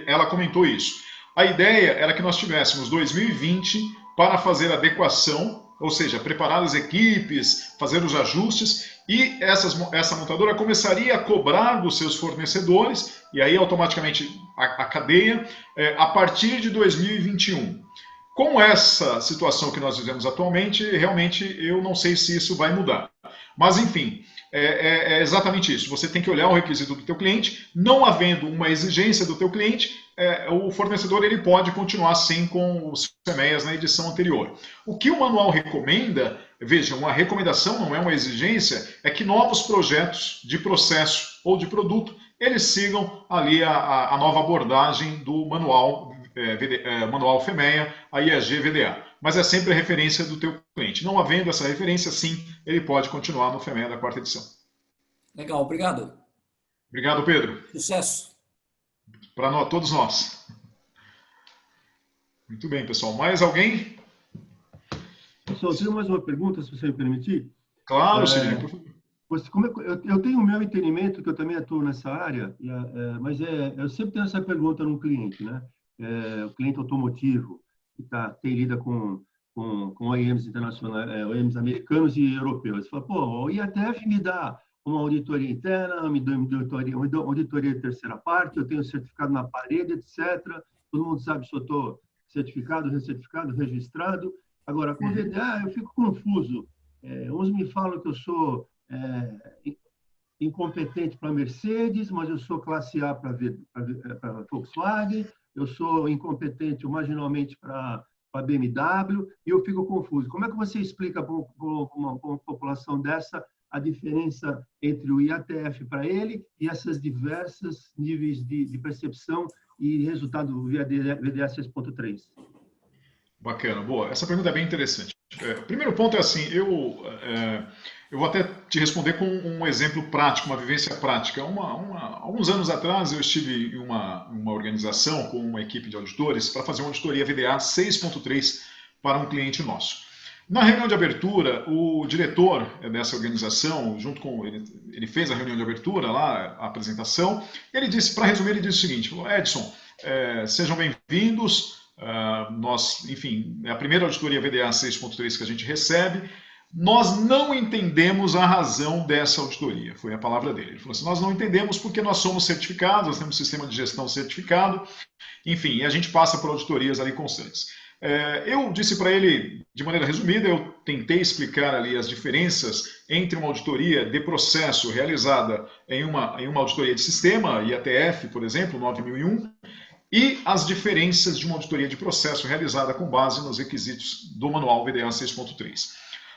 S1: ela comentou isso. A ideia era que nós tivéssemos 2020 para fazer adequação ou seja, preparar as equipes, fazer os ajustes, e essa montadora começaria a cobrar dos seus fornecedores, e aí automaticamente a cadeia, a partir de 2021. Com essa situação que nós vivemos atualmente, realmente eu não sei se isso vai mudar. Mas, enfim, é exatamente isso. Você tem que olhar o requisito do teu cliente, não havendo uma exigência do teu cliente, o fornecedor ele pode continuar sim com os FMEAs na edição anterior. O que o manual recomenda, veja, uma recomendação não é uma exigência, é que novos projetos de processo ou de produto, eles sigam ali a nova abordagem do manual manual FMEA, a IAG VDA. Mas é sempre a referência do teu cliente. Não havendo essa referência, sim, ele pode continuar no FMEA da 4ª edição.
S9: Legal, obrigado.
S1: Obrigado, Pedro.
S9: Sucesso.
S1: Para todos nós. Muito bem, pessoal. Mais alguém?
S7: Pessoal, eu tenho mais uma pergunta, se você me permitir.
S1: Claro, Sidney, por favor.
S7: Eu tenho o meu entendimento, que eu também atuo nessa área, mas eu sempre tenho essa pergunta num cliente, né? O cliente automotivo, que lida com OEMs internacionais, OEMs americanos e europeus. Ele fala, pô, o IATF me dá uma auditoria interna, me dá uma auditoria de terceira parte, eu tenho certificado na parede, etc. Todo mundo sabe se eu estou certificado, recertificado, registrado. Agora, com o VDA, eu fico confuso. Uns me falam que eu sou incompetente para Mercedes, mas eu sou classe A para Volkswagen, eu sou incompetente marginalmente para BMW, e eu fico confuso. Como é que você explica para uma população dessa a diferença entre o IATF para ele e essas diversas níveis de percepção e resultado do VDA 6.3?
S1: Bacana, boa. Essa pergunta é bem interessante. O primeiro ponto é assim, eu vou até te responder com um exemplo prático, uma vivência prática. Alguns anos atrás eu estive em uma organização com uma equipe de auditores para fazer uma auditoria VDA 6.3 para um cliente nosso. Na reunião de abertura, o diretor dessa organização, junto com ele fez a reunião de abertura lá, a apresentação, ele disse, para resumir, ele disse o seguinte, Edson, sejam bem-vindos, enfim, é a primeira auditoria VDA 6.3 que a gente recebe, nós não entendemos a razão dessa auditoria, foi a palavra dele. Ele falou assim, nós não entendemos porque nós somos certificados, nós temos um sistema de gestão certificado, enfim, e a gente passa por auditorias ali constantes. Eu disse para ele, de maneira resumida, eu tentei explicar ali as diferenças entre uma auditoria de processo realizada em uma auditoria de sistema, IATF, por exemplo, 9001, e as diferenças de uma auditoria de processo realizada com base nos requisitos do manual VDA 6.3.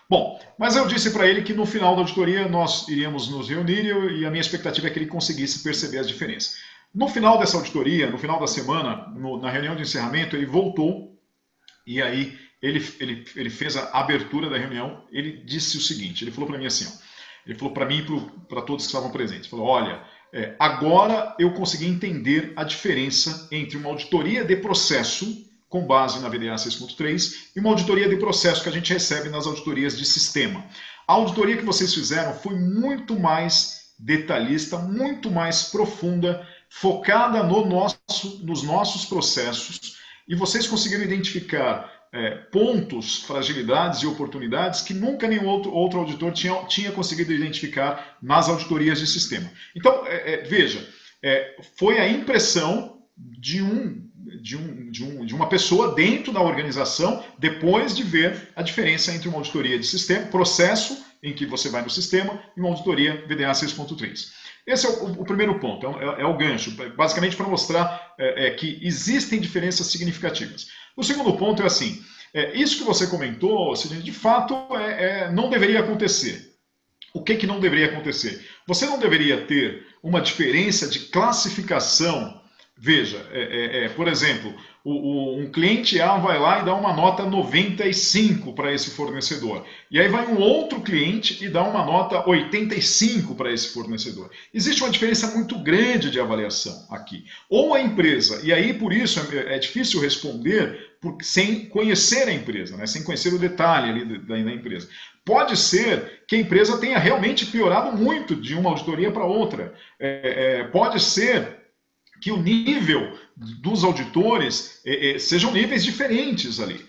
S1: Bom, mas eu disse para ele que no final da auditoria nós iríamos nos reunir e a minha expectativa é que ele conseguisse perceber as diferenças. No final dessa auditoria, no final da semana, na reunião de encerramento, ele voltou e aí ele fez a abertura da reunião, ele disse o seguinte, ele falou para mim assim, ele falou para mim e para todos que estavam presentes, falou, olha, agora eu consegui entender a diferença entre uma auditoria de processo, com base na VDA 6.3, e uma auditoria de processo que a gente recebe nas auditorias de sistema. A auditoria que vocês fizeram foi muito mais detalhista, muito mais profunda, focada nos nossos processos, e vocês conseguiram identificar pontos, fragilidades e oportunidades que nunca nenhum outro auditor tinha conseguido identificar nas auditorias de sistema. Então, veja, foi a impressão de uma pessoa dentro da organização, depois de ver a diferença entre uma auditoria de sistema, processo, em que você vai no sistema, e uma auditoria VDA 6.3. Esse é o primeiro ponto, é o gancho, basicamente para mostrar que existem diferenças significativas. O segundo ponto é assim, isso que você comentou, de fato, não deveria acontecer. O que não deveria acontecer? Você não deveria ter uma diferença de classificação. Veja, por exemplo, um cliente A vai lá e dá uma nota 95 para esse fornecedor. E aí vai um outro cliente e dá uma nota 85 para esse fornecedor. Existe uma diferença muito grande de avaliação aqui. Ou a empresa, e aí por isso é difícil responder sem conhecer a empresa, né? Sem conhecer o detalhe ali da empresa. Pode ser que a empresa tenha realmente piorado muito de uma auditoria para outra. Pode ser que o nível dos auditores sejam níveis diferentes ali.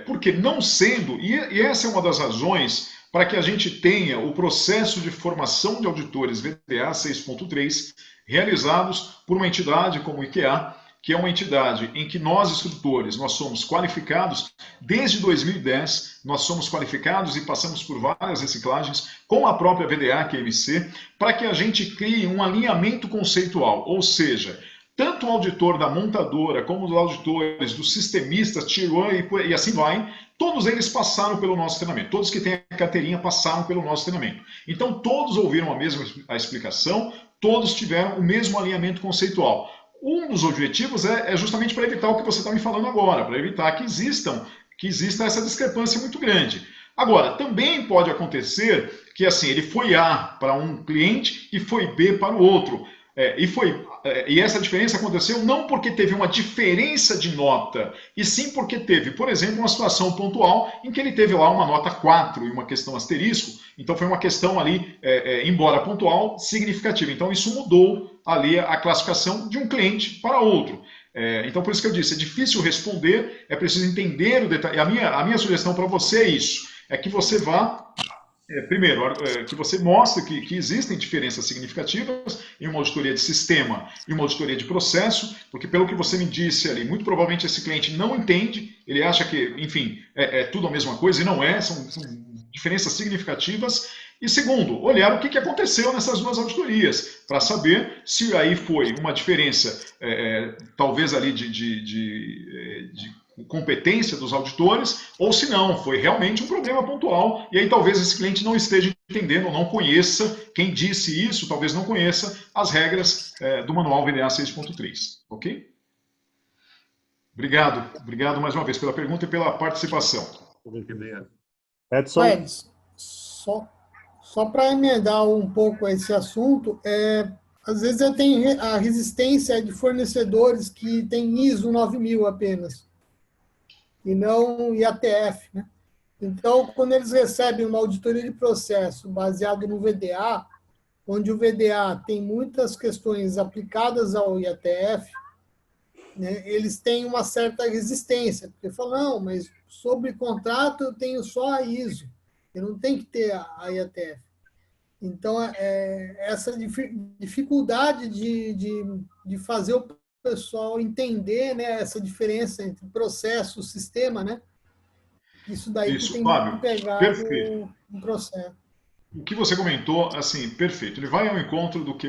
S1: Porque não sendo, e essa é uma das razões para que a gente tenha o processo de formação de auditores VDA 6.3 realizados por uma entidade como o IQA, que é uma entidade em que nós, instrutores, nós somos qualificados desde 2010, nós somos qualificados e passamos por várias reciclagens com a própria VDA QMC, para que a gente crie um alinhamento conceitual, ou seja, tanto o auditor da montadora, como os auditores dos sistemistas, Tier 1 e assim vai, todos eles passaram pelo nosso treinamento. Todos que têm a carteirinha passaram pelo nosso treinamento. Então, todos ouviram a mesma explicação, todos tiveram o mesmo alinhamento conceitual. Um dos objetivos é justamente para evitar o que você está me falando agora, para evitar que exista essa discrepância muito grande. Agora, também pode acontecer que assim, ele foi A para um cliente e foi B para o outro. E essa diferença aconteceu não porque teve uma diferença de nota, e sim porque teve, por exemplo, uma situação pontual em que ele teve lá uma nota 4 e uma questão asterisco, então foi uma questão ali, embora pontual, significativa. Então isso mudou ali a classificação de um cliente para outro. Então por isso que eu disse, é difícil responder, é preciso entender o detalhe. A minha sugestão para você é isso, é que você vá... Primeiro, que você mostre que existem diferenças significativas em uma auditoria de sistema e uma auditoria de processo, porque pelo que você me disse ali, muito provavelmente esse cliente não entende, ele acha que, enfim, é tudo a mesma coisa e não é, são diferenças significativas. E segundo, olhar o que aconteceu nessas duas auditorias, para saber se aí foi uma diferença, talvez ali de competência dos auditores, ou se não, foi realmente um problema pontual, e aí talvez esse cliente não esteja entendendo, ou não conheça, quem disse isso, talvez não conheça as regras do manual VDA 6.3, ok? Obrigado mais uma vez pela pergunta e pela participação.
S2: Obrigado.
S5: Edson, só para emendar um pouco esse assunto, às vezes eu tenho a resistência de fornecedores que têm ISO 9000 apenas, e não IATF, né? Então, quando eles recebem uma auditoria de processo baseado no VDA, onde o VDA tem muitas questões aplicadas ao IATF, né, eles têm uma certa resistência, porque falam, não, mas sobre contrato eu tenho só a ISO, eu não tenho que ter a IATF. Então, essa dificuldade de fazer o pessoal entender, né, essa diferença entre processo e sistema, né? Isso daí que tem que pegar no processo.
S1: O que você comentou, assim, perfeito. Ele vai ao encontro do que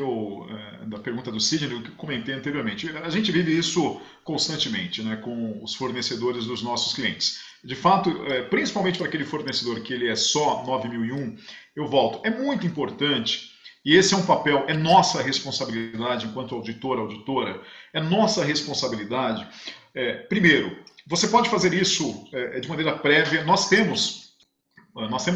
S1: da pergunta do Sidney, do que eu comentei anteriormente. A gente vive isso constantemente, né, com os fornecedores dos nossos clientes. De fato, principalmente para aquele fornecedor que ele é só 9001, eu volto. É muito importante. E esse é um papel, é nossa responsabilidade enquanto auditor, auditora, é nossa responsabilidade. Primeiro, você pode fazer isso de maneira prévia. Nós temos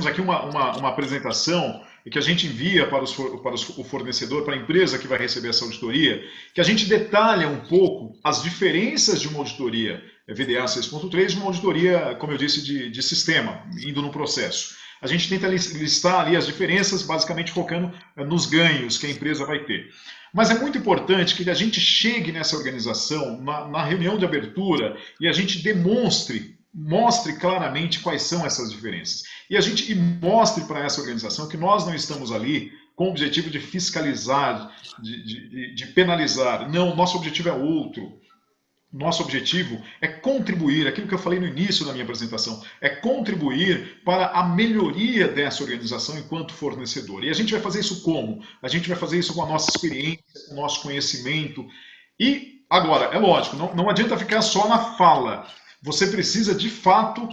S1: aqui uma apresentação que a gente envia para o fornecedor, para a empresa que vai receber essa auditoria, que a gente detalha um pouco as diferenças de uma auditoria VDA 6.3 e uma auditoria, como eu disse, de sistema, indo no processo. A gente tenta listar ali as diferenças, basicamente focando nos ganhos que a empresa vai ter. Mas é muito importante que a gente chegue nessa organização, na reunião de abertura, e a gente mostre claramente quais são essas diferenças. E mostre para essa organização que nós não estamos ali com o objetivo de fiscalizar, de penalizar. Não, nosso objetivo é outro. Nosso objetivo é contribuir, aquilo que eu falei no início da minha apresentação, é contribuir para a melhoria dessa organização enquanto fornecedor. E a gente vai fazer isso como? A gente vai fazer isso com a nossa experiência, com o nosso conhecimento. E, agora, é lógico, não adianta ficar só na fala. Você precisa, de fato,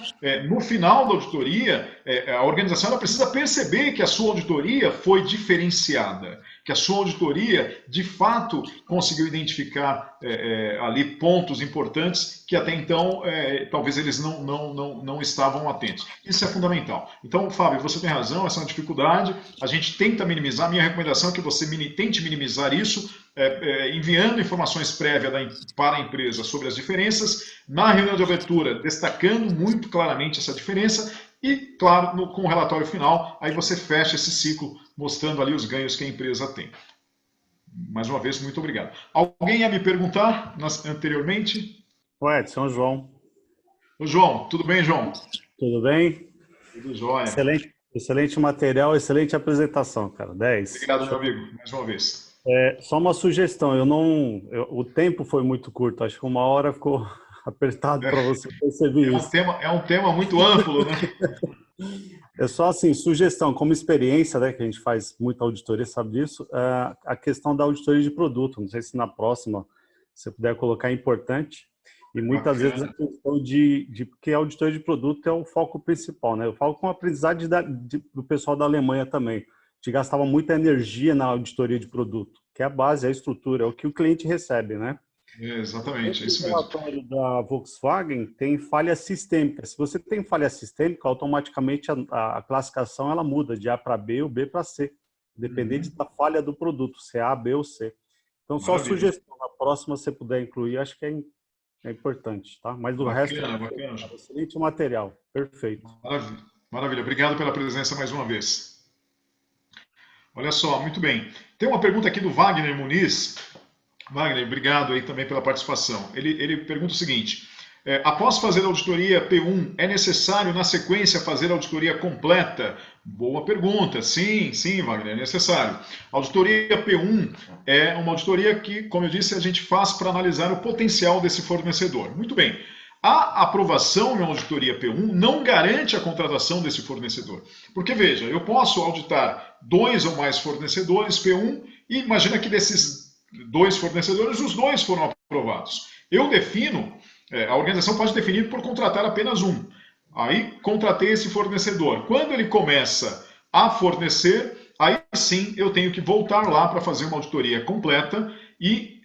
S1: no final da auditoria, a organização ela precisa perceber que a sua auditoria foi diferenciada, que a sua auditoria, de fato, conseguiu identificar ali pontos importantes que até então, talvez eles não estavam atentos. Isso é fundamental. Então, Fábio, você tem razão, essa é uma dificuldade, a gente tenta minimizar, minha recomendação é que você tente minimizar isso, enviando informações prévias para a empresa sobre as diferenças, na reunião de abertura, destacando muito claramente essa diferença e, claro, com o relatório final, aí você fecha esse ciclo, mostrando ali os ganhos que a empresa tem. Mais uma vez, muito obrigado. Alguém ia me perguntar anteriormente?
S10: O Edson, João.
S1: Ô, João, tudo bem, João?
S10: Tudo bem?
S1: Tudo jóia.
S10: Excelente material, excelente apresentação, cara. 10.
S1: Obrigado, meu amigo, mais uma vez.
S10: Só uma sugestão, o tempo foi muito curto, acho que 1 hora ficou apertado para você perceber isso.
S1: É um tema muito amplo, né?
S10: É só assim, sugestão, como experiência, né, que a gente faz muita auditoria, sabe disso, a questão da auditoria de produto. Não sei se na próxima você puder colocar, é importante. E muitas vezes a questão porque a auditoria de produto é o foco principal, né? Eu falo com a aprendizagem do pessoal da Alemanha também. A gente gastava muita energia na auditoria de produto, que é a base, a estrutura, é o que o cliente recebe, né?
S1: Exatamente, é isso mesmo.
S10: O relatório da Volkswagen tem falha sistêmica. Se você tem falha sistêmica, automaticamente a classificação ela muda de A para B ou B para C, dependente da falha do produto, se é A, B ou C. Então, só sugestão, na próxima se você puder incluir, acho que é importante, tá? Mas do resto,
S1: bacana.
S10: Excelente material, perfeito.
S1: Maravilha, maravilha. Obrigado pela presença mais uma vez. Olha só, muito bem. Tem uma pergunta aqui do Wagner Muniz. Wagner, obrigado aí também pela participação. Ele pergunta o seguinte: após fazer a auditoria P1, é necessário na sequência fazer a auditoria completa? Boa pergunta. Sim, Wagner, é necessário. A auditoria P1 é uma auditoria que, como eu disse, a gente faz para analisar o potencial desse fornecedor. Muito bem. A aprovação na auditoria P1 não garante a contratação desse fornecedor. Porque, veja, eu posso auditar 2 ou mais fornecedores P1 e imagina que desses 2 fornecedores, os 2 foram aprovados. Eu defino, a organização pode definir por contratar apenas um. Aí contratei esse fornecedor. Quando ele começa a fornecer, aí sim eu tenho que voltar lá para fazer uma auditoria completa e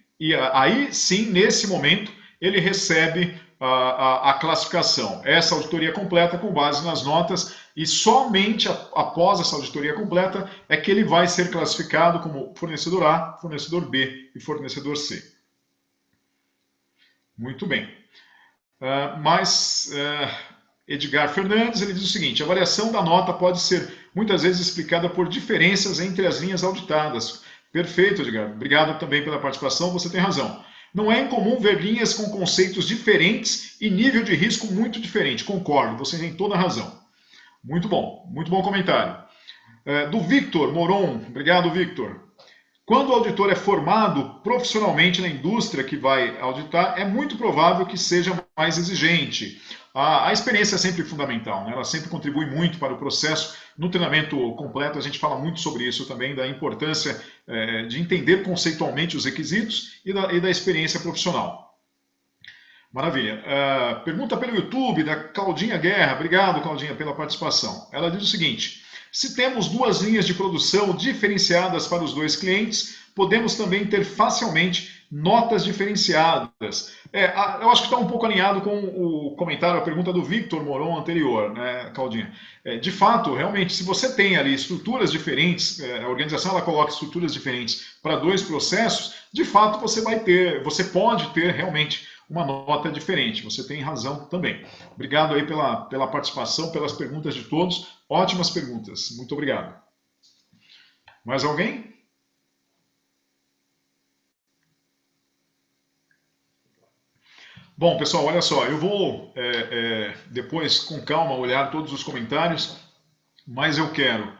S1: aí sim, nesse momento, ele recebe a classificação. Essa auditoria completa com base nas notas e somente após essa auditoria completa é que ele vai ser classificado como fornecedor A, fornecedor B e fornecedor C. Muito bem. Edgar Fernandes, ele diz o seguinte: a variação da nota pode ser muitas vezes explicada por diferenças entre as linhas auditadas. Perfeito, Edgar. Obrigado também pela participação, você tem razão. Não é incomum ver linhas com conceitos diferentes e nível de risco muito diferente. Concordo, você tem toda a razão. Muito bom comentário. Do Victor Moron, obrigado, Victor. Quando o auditor é formado profissionalmente na indústria que vai auditar, é muito provável que seja mais exigente. A experiência é sempre fundamental, né? Ela sempre contribui muito para o processo. No treinamento completo a gente fala muito sobre isso também, da importância de entender conceitualmente os requisitos e da experiência profissional. Maravilha. Pergunta pelo YouTube da Claudinha Guerra. Obrigado, Claudinha, pela participação. Ela diz o seguinte: se temos 2 linhas de produção diferenciadas para os 2 clientes, podemos também ter facilmente notas diferenciadas. Eu acho que está um pouco alinhado com o comentário, a pergunta do Victor Moron anterior, né, Claudinha? De fato, realmente, se você tem ali estruturas diferentes, a organização ela coloca estruturas diferentes para 2 processos, de fato você pode ter realmente uma nota diferente. Você tem razão também. Obrigado aí pela participação, pelas perguntas de todos. Ótimas perguntas. Muito obrigado. Mais alguém? Bom, pessoal, olha só, eu vou depois, com calma, olhar todos os comentários, mas eu quero,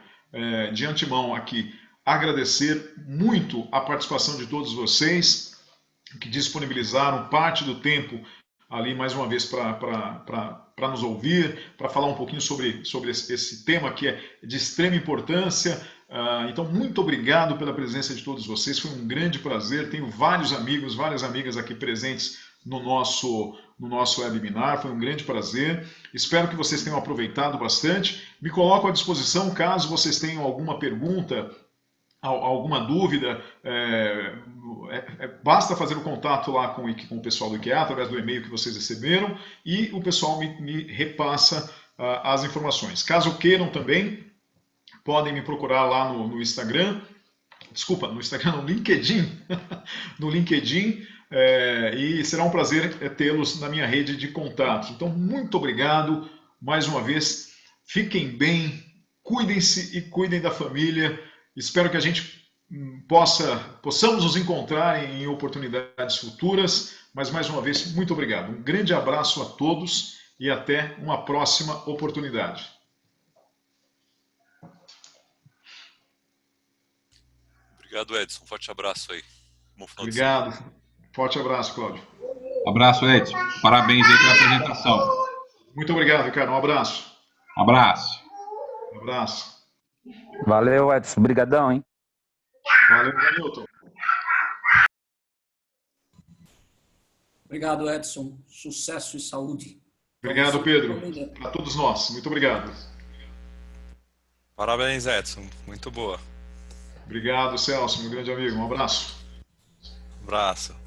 S1: de antemão aqui, agradecer muito a participação de todos vocês que disponibilizaram parte do tempo ali, mais uma vez, para nos ouvir, para falar um pouquinho sobre esse tema que é de extrema importância. Então, muito obrigado pela presença de todos vocês, foi um grande prazer. Tenho vários amigos, várias amigas aqui presentes no nosso webinar, foi um grande prazer. Espero que vocês tenham aproveitado bastante. Me coloco à disposição caso vocês tenham alguma pergunta, alguma dúvida. Basta fazer o contato lá com o pessoal do IKEA, através do e-mail que vocês receberam, e o pessoal me repassa as informações. Caso queiram também, podem me procurar lá no Instagram. Desculpa, no Instagram, no LinkedIn. No LinkedIn. E será um prazer tê-los na minha rede de contatos. Então, muito obrigado mais uma vez. Fiquem bem, cuidem-se e cuidem da família. Espero que a gente possamos nos encontrar em oportunidades futuras, mas mais uma vez, muito obrigado. Um grande abraço a todos e até uma próxima oportunidade.
S3: Obrigado, Edson. Um forte abraço aí. Bom final
S1: Obrigado. Forte abraço, Cláudio.
S4: Abraço, Edson. Parabéns aí pela apresentação.
S1: Muito obrigado, cara. Um abraço.
S4: Abraço.
S1: Um abraço.
S11: Valeu, Edson. Obrigadão, hein?
S1: Valeu, Danilton.
S9: Obrigado, Edson. Sucesso e saúde.
S1: Obrigado, Pedro. Para todos nós. Muito obrigado.
S3: Parabéns, Edson. Muito boa.
S1: Obrigado, Celso, meu grande amigo. Um abraço.
S3: Abraço.